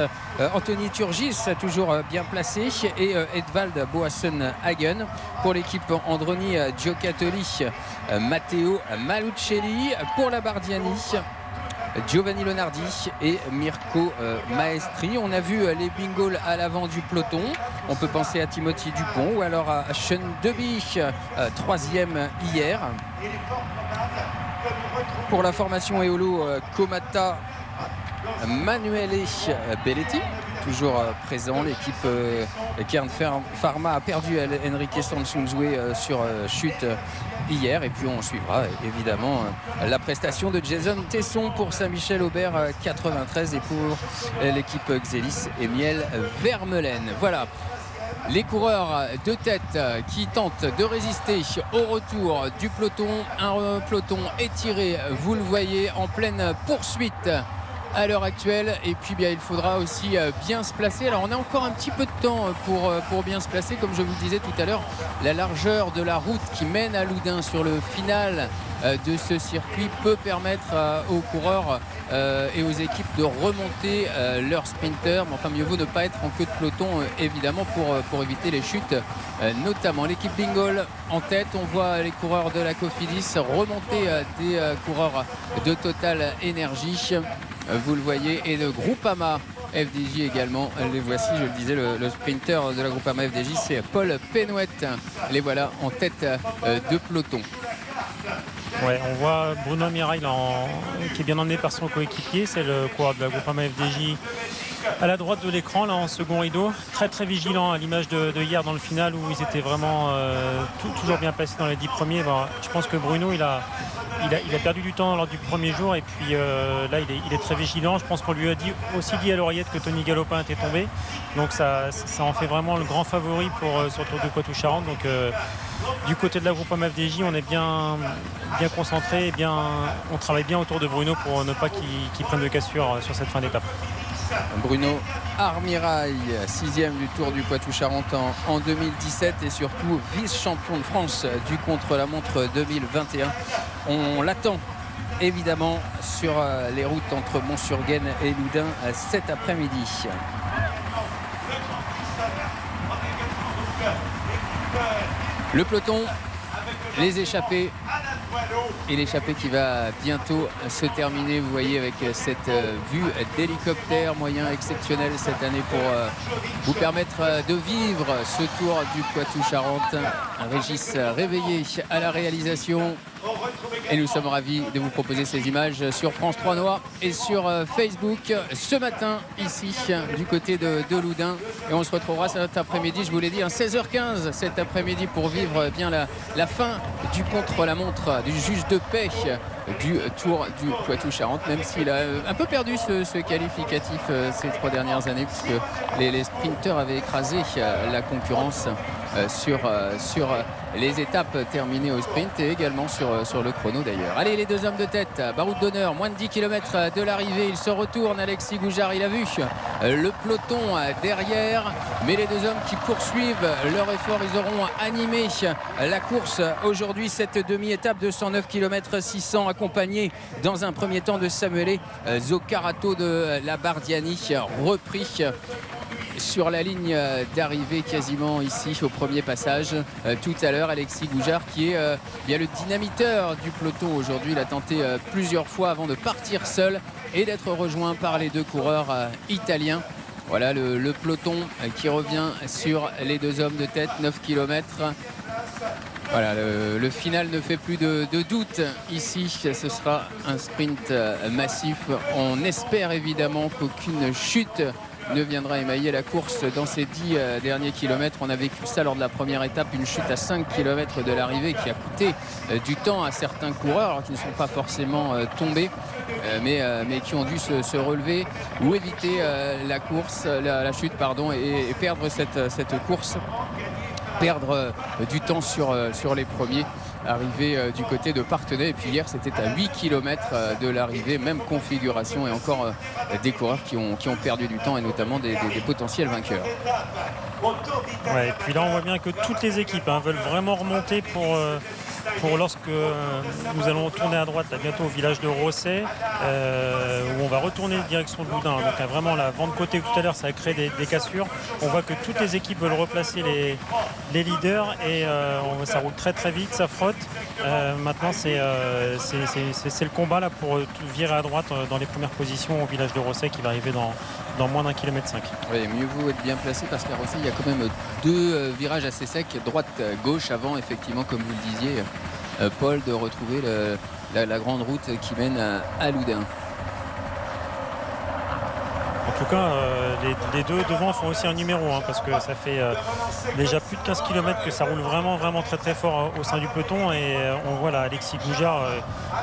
Anthony Turgis toujours bien placé et Edvald Boasson Hagen. Pour l'équipe Androni Giocattoli, Matteo Malucelli. Pour la Bardiani, Giovanni Lonardi et Mirko Maestri. On a vu les Bingol à l'avant du peloton. On peut penser à Timothy Dupont ou alors à Sean Deby, troisième hier. Pour la formation Eolo, Komata, Manuele Belletti, toujours présent. L'équipe Kern Pharma a perdu Enrique Sansunzue sur chute hier. Et puis on suivra évidemment la prestation de Jason Tesson pour Saint-Michel-Aubert 93 et pour l'équipe Xelis et Miel Vermeulen. Voilà les coureurs de tête qui tentent de résister au retour du peloton. Un peloton étiré, vous le voyez, en pleine poursuite à l'heure actuelle. Et puis bien, il faudra aussi bien se placer. Alors on a encore un petit peu de temps pour bien se placer. Comme je vous le disais tout à l'heure, la largeur de la route qui mène à Loudun sur le final de ce circuit peut permettre aux coureurs et aux équipes de remonter leurs sprinters. Mais enfin, mieux vaut ne pas être en queue de peloton évidemment pour éviter les chutes, notamment l'équipe Bingol en tête. On voit les coureurs de la Cofidis remonter des coureurs de Total Énergie. Vous le voyez, et de Groupama FDJ également. Les voici, je le disais, le sprinter de la Groupama FDJ, c'est Paul Penouette. Les voilà en tête de peloton. Ouais, on voit Bruno Mirail qui est bien emmené par son coéquipier, c'est le coureur de la Groupama FDJ à la droite de l'écran, là en second rideau, très très vigilant à l'image de hier dans le final où ils étaient vraiment toujours bien placés dans les 10 premiers. Bon, je pense que Bruno il a perdu du temps lors du premier jour et puis là il est très vigilant. Je pense qu'on lui a aussi dit à l'oreillette que Tony Galopin était tombé, donc ça en fait vraiment le grand favori pour ce Tour de Poitou-Charentes. Donc du côté de la Groupama FDJ, on est bien concentré, on travaille bien autour de Bruno pour ne pas qu'il prenne de cassure sur cette fin d'étape. Bruno Armirail, 6e du Tour du Poitou-Charentes en 2017 et surtout vice-champion de France du contre-la-montre 2021. On l'attend évidemment sur les routes entre Mont-sur-Gaine et Loudun cet après-midi. Le peloton, les échappés et l'échappée qui va bientôt se terminer. Vous voyez avec cette vue d'hélicoptère, moyen exceptionnel cette année pour vous permettre de vivre ce Tour du Poitou-Charentes. Régis Réveillé à la réalisation. Et nous sommes ravis de vous proposer ces images sur France 3 Noix et sur Facebook ce matin ici du côté de Loudun. Et on se retrouvera cet après-midi, je vous l'ai dit, à 16h15 cet après-midi pour vivre bien la fin du contre-la-montre du juge de paix du Tour du Poitou-Charentes, même s'il a un peu perdu ce qualificatif ces 3 dernières années, puisque les sprinteurs avaient écrasé la concurrence sur les étapes terminées au sprint et également sur le chrono d'ailleurs. Allez, les 2 hommes de tête, Baroud d'honneur, moins de 10 km de l'arrivée, il se retourne, Alexis Goujard, il a vu le peloton derrière, mais les 2 hommes qui poursuivent leur effort, ils auront animé la course aujourd'hui, cette demi-étape de 109 km 600, accompagné dans un premier temps de Samuele Zoccarato de la Bardiani, repris sur la ligne d'arrivée quasiment ici au premier passage tout à l'heure. Alexis Goujard qui est bien le dynamiteur du peloton aujourd'hui. Il a tenté plusieurs fois avant de partir seul et d'être rejoint par les 2 coureurs italiens. Voilà le peloton qui revient sur les 2 hommes de tête, 9 km. Voilà, le final ne fait plus de doute ici. Ce sera un sprint massif. On espère évidemment qu'aucune chute ne viendra émailler la course dans ces 10 derniers kilomètres. On a vécu ça lors de la première étape, une chute à 5 km de l'arrivée qui a coûté du temps à certains coureurs, alors qui ne sont pas forcément tombés, mais qui ont dû se relever ou éviter la course, la chute pardon, et perdre cette course, perdre du temps sur les premiers. Arrivé du côté de Parthenay, et puis hier c'était à 8 km de l'arrivée, même configuration, et encore des coureurs qui ont perdu du temps, et notamment des potentiels vainqueurs. Ouais, et puis là on voit bien que toutes les équipes veulent vraiment remonter pour lorsque nous allons tourner à droite là, bientôt au village de Rosset, où on va retourner direction de Loudun. Donc vraiment la vente côté tout à l'heure, ça a créé des cassures. On voit que toutes les équipes veulent replacer les leaders, et ça roule très très vite, ça frotte. Maintenant c'est le combat là pour virer à droite dans les premières positions au village de Rosset, qui va arriver dans moins d'1,5 km. Oui, mieux vaut être bien placé, parce qu'à Rosset il y a quand même 2 virages assez secs, droite gauche, avant effectivement, comme vous le disiez Paul, de retrouver la grande route qui mène à Loudun. En tout cas, les 2 devant font aussi un numéro, parce que ça fait déjà plus de 15 km que ça roule vraiment très très fort au sein du peloton, et on voit là Alexis Goujard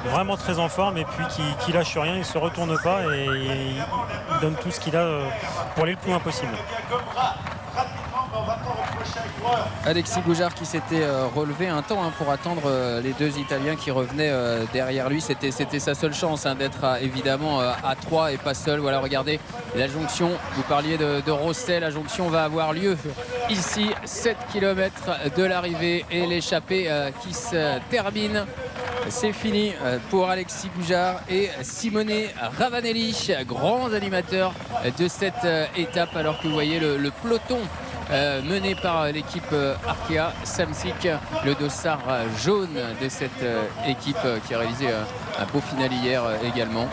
vraiment très en forme, et puis qui lâche rien, il ne se retourne pas, et il donne tout ce qu'il a pour aller le plus loin possible. Alexis Goujard qui s'était relevé un temps pour attendre les 2 Italiens qui revenaient derrière lui. C'était sa seule chance d'être évidemment à 3 et pas seul. Voilà, regardez la jonction, vous parliez de Rosset, la jonction va avoir lieu ici, 7 km de l'arrivée, et l'échappée qui se termine. C'est fini pour Alexis Goujard et Simone Ravanelli, grands animateurs de cette étape, alors que vous voyez le peloton mené par l'équipe Arkea Samsic, le dossard jaune de cette équipe qui a réalisé un beau final hier également.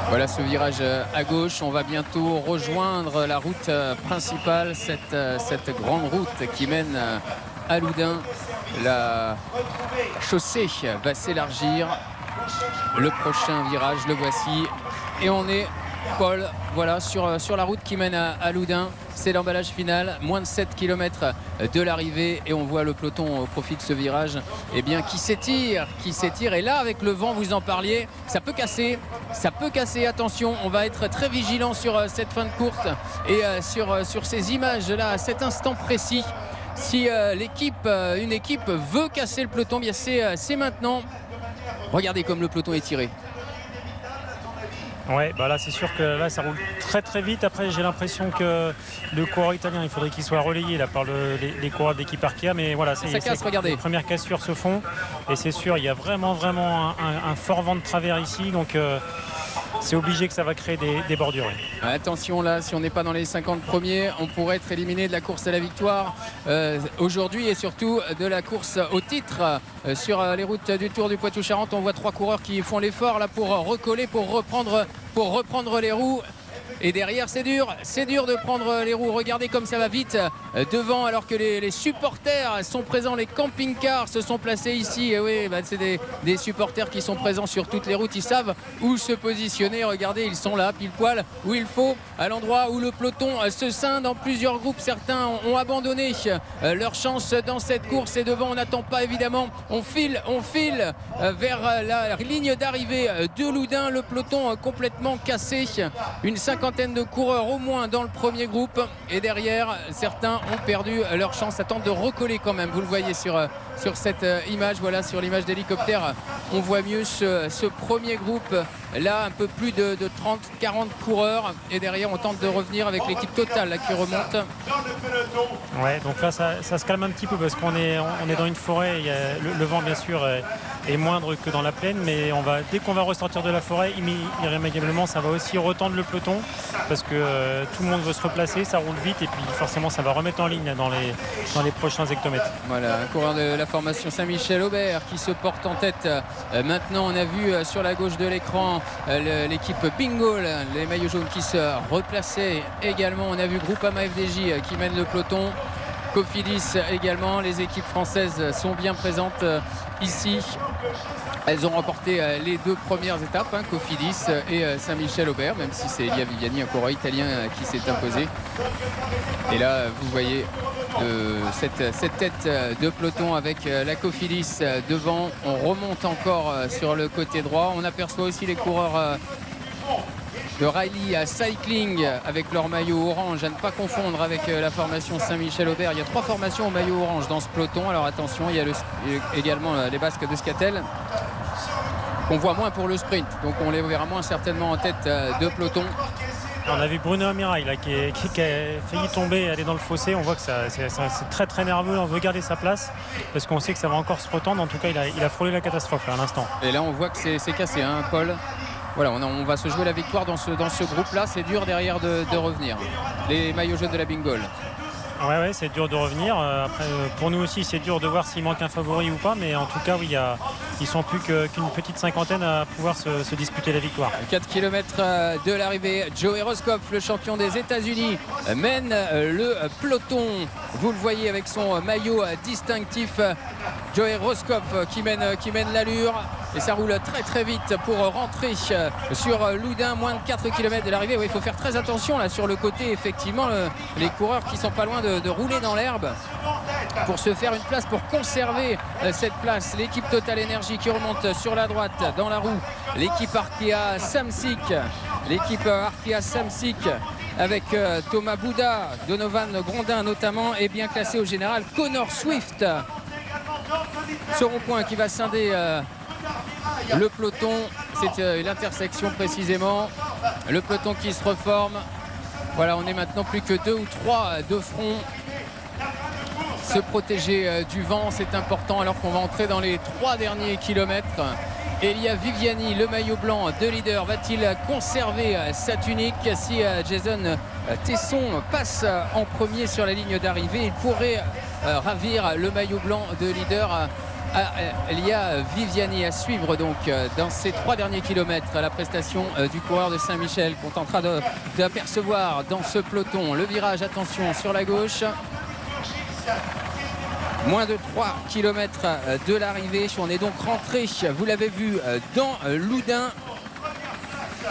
Voilà ce virage à gauche, on va bientôt rejoindre la route principale, cette grande route qui mène à Loudun. La chaussée va s'élargir, le prochain virage le voici, et on est, Paul, voilà, sur la route qui mène à Loudun. C'est l'emballage final, moins de 7 km de l'arrivée, et on voit le peloton au profit de ce virage qui s'étire, et là avec le vent, vous en parliez, ça peut casser, attention, on va être très vigilant sur cette fin de course et sur ces images là à cet instant précis. Si une équipe veut casser le peloton, bien c'est maintenant. Regardez comme le peloton est tiré. Ouais, là c'est sûr que là ça roule très très vite. Après j'ai l'impression que le coureur italien, il faudrait qu'il soit relayé là par les coureurs de l'équipe Arkea, mais voilà, ça casse, regardez. Les premières cassures se font, et c'est sûr, il y a vraiment un fort vent de travers ici, donc c'est obligé que ça va créer des bordures. Attention là, si on n'est pas dans les 50 premiers, on pourrait être éliminé de la course à la victoire aujourd'hui, et surtout de la course au titre sur les routes du Tour du Poitou-Charentes. On voit 3 coureurs qui font l'effort là pour recoller, pour reprendre les roues. Et derrière, c'est dur de prendre les roues. Regardez comme ça va vite devant, alors que les supporters sont présents. Les camping-cars se sont placés ici. Et oui, c'est des supporters qui sont présents sur toutes les routes. Ils savent où se positionner. Regardez, ils sont là, pile poil, où il faut, à l'endroit où le peloton se scinde en plusieurs groupes. Certains ont abandonné leur chance dans cette course. Et devant, on n'attend pas évidemment. On file vers la ligne d'arrivée de Loudun. Le peloton complètement cassé. Une cinquantaine de coureurs au moins dans le premier groupe. Et derrière, certains ont perdu leur chance. Attendent de recoller quand même. Vous le voyez sur cette image. Voilà, sur l'image d'hélicoptère, on voit mieux ce premier groupe. Là, un peu plus de 30-40 coureurs. Et derrière, on tente de revenir avec l'équipe Total là, qui remonte. Ouais, donc là, ça se calme un petit peu parce qu'on est dans une forêt. Le vent, bien sûr, est moindre que dans la plaine. Mais dès qu'on va ressortir de la forêt, irrémédiablement, ça va aussi retendre le peloton parce que tout le monde veut se replacer. Ça roule vite et puis forcément, ça va remettre en ligne dans les prochains hectomètres. Voilà, un coureur de la formation Saint-Michel-Aubert qui se porte en tête. Maintenant, on a vu sur la gauche de l'écran l'équipe Bingo, les maillots jaunes qui se replaçaient également. On a vu Groupama FDJ qui mène le peloton. Cofidis également. Les équipes françaises sont bien présentes ici. Elles ont remporté les deux premières étapes, Cofidis et Saint-Michel-Aubert, même si c'est Elia Viviani, un coureur italien qui s'est imposé. Et là, vous voyez cette tête de peloton avec la Cofidis devant. On remonte encore sur le côté droit. On aperçoit aussi les coureurs de Riley Cycling avec leur maillot orange, à ne pas confondre avec la formation Saint-Michel-Aubert. Il y a 3 formations au maillot orange dans ce peloton. Alors attention, il y a également les Basques d'Euskaltel qu'on voit moins pour le sprint. Donc on les verra moins certainement en tête de peloton. On a vu Bruno Amirail là, qui a failli tomber et aller dans le fossé. On voit que c'est très très nerveux. On veut garder sa place parce qu'on sait que ça va encore se retendre. En tout cas, il a frôlé la catastrophe là, à l'instant. Et là, on voit que c'est cassé, Paul. Voilà, on va se jouer la victoire dans ce groupe-là. C'est dur derrière de revenir. Les maillots jaunes de la Bingol. Ouais, c'est dur de revenir. Après, pour nous aussi, c'est dur de voir s'il manque un favori ou pas. Mais en tout cas, oui, ils sont plus qu'une petite cinquantaine à pouvoir se disputer la victoire. 4 km de l'arrivée. Joey Roscoff, le champion des États-Unis, mène le peloton. Vous le voyez avec son maillot distinctif. Joey Roscoff qui mène l'allure. Et ça roule très très vite pour rentrer sur Loudun. Moins de 4 km de l'arrivée. Oui, il faut faire très attention là sur le côté. Effectivement, les coureurs qui sont pas loin de rouler dans l'herbe pour se faire une place, pour conserver cette place. L'équipe Total Energy qui remonte sur la droite dans la roue. L'équipe Arkea Samsic. Avec Thomas Bouda, Donovan Grondin notamment, et bien classé au général Connor Swift. Ce rond-point qui va scinder le peloton, c'est l'intersection précisément. Le peloton qui se reforme. Voilà, on est maintenant plus que 2 ou 3 de front. Se protéger du vent, c'est important alors qu'on va entrer dans les 3 derniers kilomètres. Elia Viviani, le maillot blanc de leader, va-t-il conserver sa tunique? Si Jason Tesson passe en premier sur la ligne d'arrivée, il pourrait ravir le maillot blanc de leader. Elia Viviani à suivre donc dans ces 3 derniers kilomètres la prestation du coureur de Saint-Michel qu'on tentera d'apercevoir dans ce peloton. Le virage, attention, sur la gauche. Moins de 3 km de l'arrivée. On est donc rentré, vous l'avez vu, dans Loudun.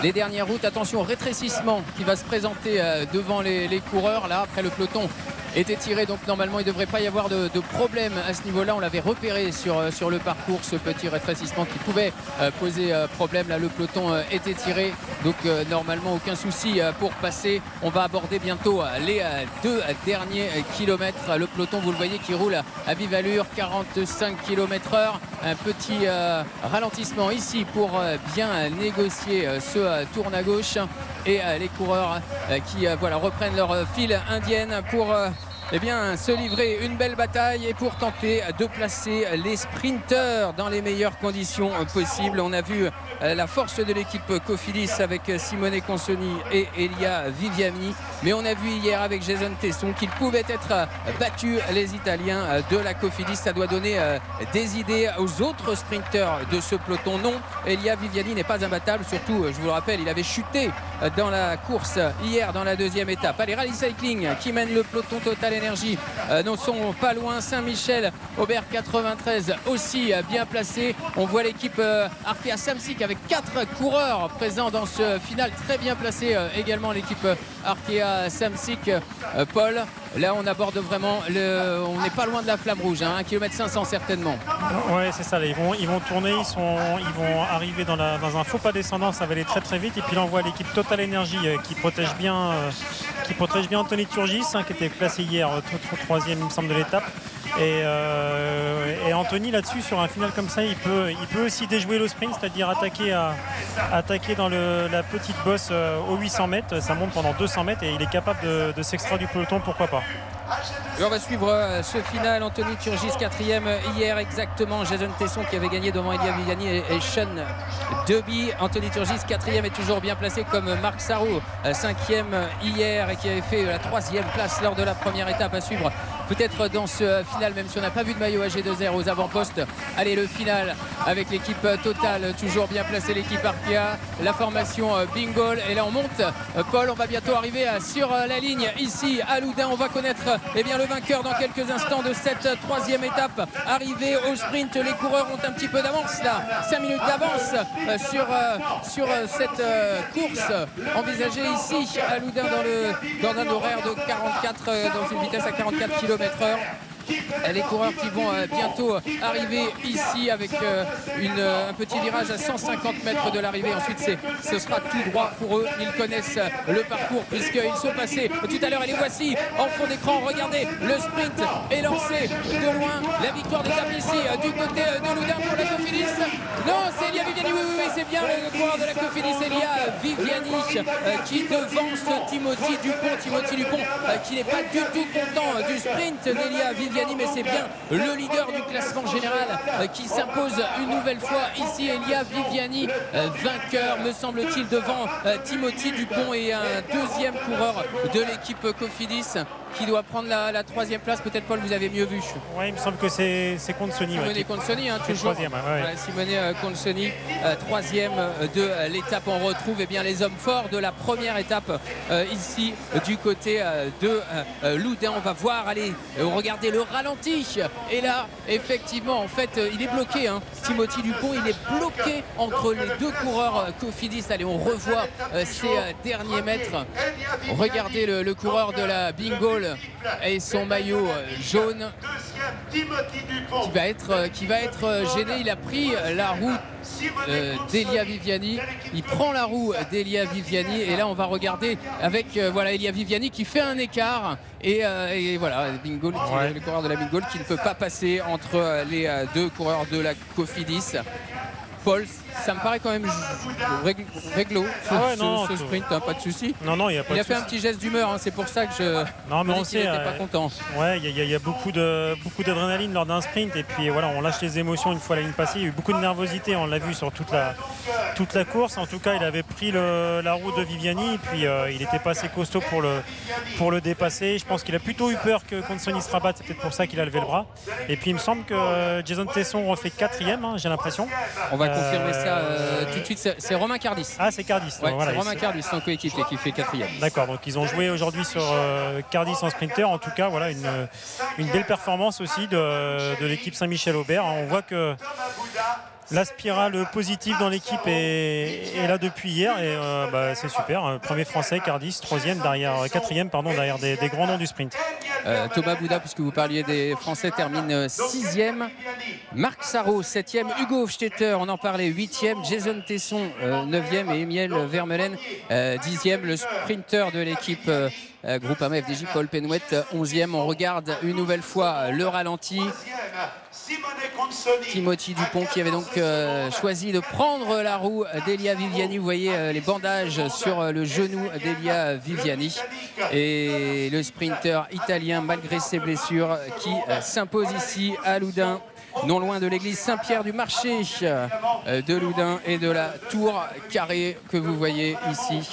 Les dernières routes, attention au rétrécissement qui va se présenter devant les coureurs. Là, après le peloton était tiré, donc normalement il ne devrait pas y avoir de problème à ce niveau-là. On l'avait repéré sur le parcours, ce petit rétrécissement qui pouvait poser problème. Là, le peloton était tiré, donc normalement aucun souci pour passer. On va aborder bientôt les 2 derniers kilomètres. Le peloton, vous le voyez, qui roule à vive allure, 45 km/h. Un petit ralentissement ici pour bien négocier ce tourne à gauche. Et les coureurs qui reprennent leur file indienne pour se livrer une belle bataille et pour tenter de placer les sprinteurs dans les meilleures conditions possibles. On a vu la force de l'équipe Cofidis avec Simone Consoni et Elia Viviani, mais on a vu hier avec Jason Tesson qu'ils pouvaient être battus, les Italiens de la Cofidis. Ça doit donner des idées aux autres sprinteurs de ce peloton. Non, Elia Viviani n'est pas imbattable, surtout je vous le rappelle, il avait chuté dans la course hier dans la deuxième étape. Allez, Rally Cycling qui mène le peloton Total Energy n'en sont pas loin. Saint-Michel Aubert 93 aussi bien placé. On voit l'équipe Arkea Samsic avec 4 coureurs présents dans ce final, très bien placé également l'équipe Arkea Samsic. Paul, là on aborde vraiment on n'est pas loin de la flamme rouge, 1 km 500 certainement. Ouais, c'est ça, là, ils vont tourner, ils vont arriver dans un faux pas descendant, ça va aller très très vite. Et puis là on voit l'équipe Total Energy qui protège bien Anthony Turgis, qui était placé hier 3e il me semble de l'étape. Et Anthony là-dessus, sur un final comme ça, il peut aussi déjouer le sprint, c'est-à-dire attaquer dans la petite bosse aux 800 mètres. Ça monte pendant 200 mètres et il est capable de s'extraire du peloton, pourquoi pas. Et on va suivre ce final. Anthony Turgis 4e hier exactement. Jason Tesson qui avait gagné devant Elia Viviani et Sean Deby. Anthony Turgis 4e est toujours bien placé comme Marc Sarro 5e hier et qui avait fait la 3e place lors de la première étape. À suivre peut-être dans ce final, même si on n'a pas vu de maillot AG2R aux avant-postes. Allez, le final avec l'équipe Total toujours bien placée, l'équipe Arkea, la formation Bingol. Et là on monte, Paul, on va bientôt arriver sur la ligne ici à Loudun. On va connaître le vainqueur dans quelques instants de cette 3e étape. Arrivé au sprint, les coureurs ont un petit peu d'avance là, 5 minutes d'avance sur cette course envisagée ici à Loudun dans un horaire de 44, dans une vitesse à 44 km/h. Les coureurs qui vont bientôt arriver ici avec un petit virage à 150 mètres de l'arrivée. Ensuite ce sera tout droit pour eux. Ils connaissent le parcours puisqu'ils sont passés tout à l'heure et les voici en fond d'écran. Regardez, le sprint est lancé de loin. La victoire d'étape ici du côté de Loudun pour la Cofidis. Non, c'est Elia Viviani, oui, c'est bien le coureur de la Cofidis, Elia Viviani qui devance Timothy Dupont qui n'est pas du tout content du sprint d'Elia Viviani, mais c'est bien le leader du classement général qui s'impose une nouvelle fois ici. Elia Viviani vainqueur me semble-t-il devant Timothy Dupont et un deuxième coureur de l'équipe Cofidis qui doit prendre la 3e place. Peut-être Paul, vous avez mieux vu. Oui, il me semble que c'est Consoni. Simone Consoni, toujours. 3e, Simone Consoni, 3e de l'étape. On retrouve les hommes forts de la première étape ici du côté de Loudun. On va voir, regardez le ralenti. Et là, effectivement, en fait, il est bloqué. Timothy Dupont, il est bloqué entre les deux coureurs Cofidis. Allez, on revoit ces derniers mètres. Regardez le coureur de la Bingol et son maillot jaune qui va être gêné. Il a pris la roue d'Elia Viviani. Il prend la roue d'Elia Viviani et là on va regarder avec Elia Viviani qui fait un écart et voilà Bingol, le coureur de la Bingol qui ne peut pas passer entre les deux coureurs de la Cofidis. Paul, ça me paraît quand même réglo ce sprint, pas de souci. Non, il a fait un petit geste d'humeur, c'est pour ça que je n'étais pas content. Ouais, il y a beaucoup d'adrénaline lors d'un sprint et puis voilà, on lâche les émotions une fois la ligne passée. Il y a eu beaucoup de nervosité, on l'a vu sur toute la course. En tout cas, il avait pris la roue de Viviani et puis il n'était pas assez costaud pour le dépasser. Je pense qu'il a plutôt eu peur que Consoni se rabatte, c'est peut-être pour ça qu'il a levé le bras. Et puis il me semble que Jason Tesson refait 4e, j'ai l'impression. On va confirmer ça tout de suite. C'est Romain Cardis. Ah, c'est Cardis. Ouais, voilà, c'est Romain Cardis, son coéquipier qui fait 4e. D'accord, donc ils ont joué aujourd'hui sur Cardis en sprinter. En tout cas, voilà une belle performance aussi de l'équipe Saint-Michel-Aubert. On voit que la spirale positive dans l'équipe est là depuis hier et c'est super. Premier français, Cardis, 4e derrière des grands noms du sprint. Thomas Bouda, puisque vous parliez des Français, termine 6e. Marc Sarro 7e. Hugo Hofstetter, on en parlait, 8e. Jason Tesson 9e et Emile Vermeulen 10e. Le sprinter de l'équipe Groupama FDJ, Paul Penouette 11e. On regarde une nouvelle fois le ralenti. Timothy Dupont qui avait donc choisi de prendre la roue d'Elia Viviani. Vous voyez les bandages sur le genou d'Elia Viviani. Et le sprinter italien, malgré ses blessures, qui s'impose ici à Loudun, non loin de l'église Saint-Pierre du Marché de Loudun et de la tour carrée que vous voyez ici,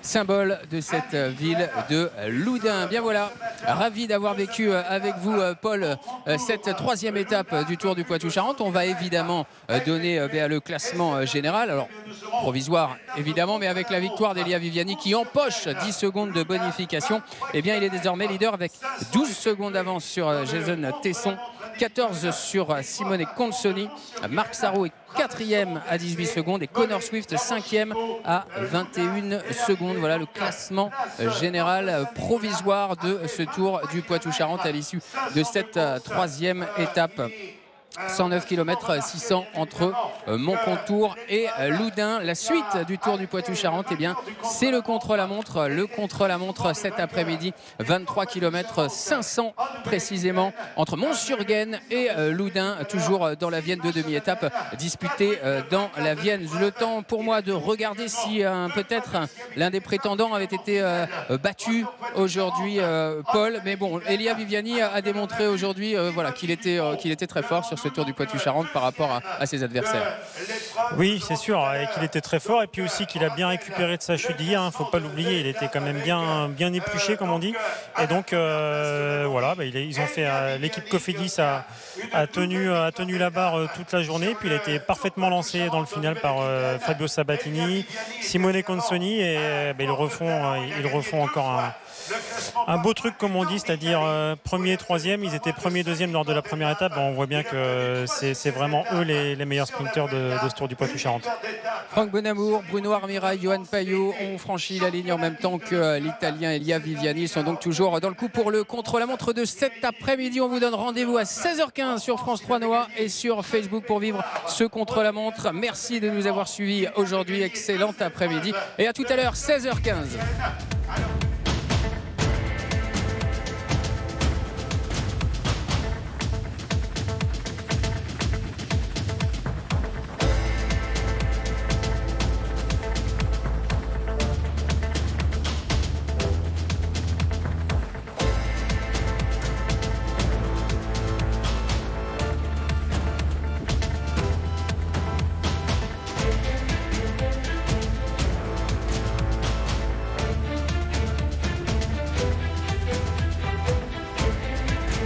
symbole de cette ville de Loudun. Bien voilà, ravi d'avoir vécu avec vous, Paul, cette troisième étape du Tour du Poitou-Charentes. On va évidemment donner le classement général. Alors, provisoire évidemment, mais avec la victoire d'Elia Viviani qui empoche 10 secondes de bonification, eh bien, il est désormais leader avec 12 secondes d'avance sur Jason Tesson, 14 sur Simone Consoni. Marc Sarrault est 4e à 18 secondes et Connor Swift 5e à 21 secondes. Voilà le classement général provisoire de ce Tour du Poitou-Charentes à l'issue de cette troisième étape. 109 km 600 entre Moncontour et Loudun. La suite du Tour du Poitou-Charentes, eh bien, c'est le contre-la-montre. Le contre-la-montre cet après-midi, 23 km 500 précisément entre Mont-sur-Gaine et Loudun, toujours dans la Vienne de demi-étape disputée dans la Vienne. Le temps pour moi de regarder si peut-être l'un des prétendants avait été battu aujourd'hui, Paul. Mais bon, Elia Viviani a démontré aujourd'hui voilà, qu'il était très fort sur ce Tour du Poitou-Charentes par rapport à ses adversaires. Oui, c'est sûr, et qu'il était très fort et puis aussi qu'il a bien récupéré de sa chute d'hier, il ne faut pas l'oublier, il était quand même bien épluché comme on dit. Et donc voilà, ils ont fait l'équipe Cofidis a tenu la barre toute la journée, puis il a été parfaitement lancé dans le final par Fabio Sabatini, Simone Consoni et ils refont encore un beau truc comme on dit, c'est-à-dire premier, troisième, ils étaient premier, deuxième lors de la première étape. On voit bien que c'est vraiment eux les meilleurs sprinteurs de ce Tour du Poitou-Charentes. Franck Bonamour, Bruno Armirail, Johan Payot ont franchi la ligne en même temps que l'Italien Elia Viviani. Ils sont donc toujours dans le coup pour le contre-la-montre de cet après-midi. On vous donne rendez-vous à 16h15 sur France 3 Noah et sur Facebook pour vivre ce contre-la-montre. Merci de nous avoir suivis aujourd'hui. Excellent après-midi et à tout à l'heure, 16h15.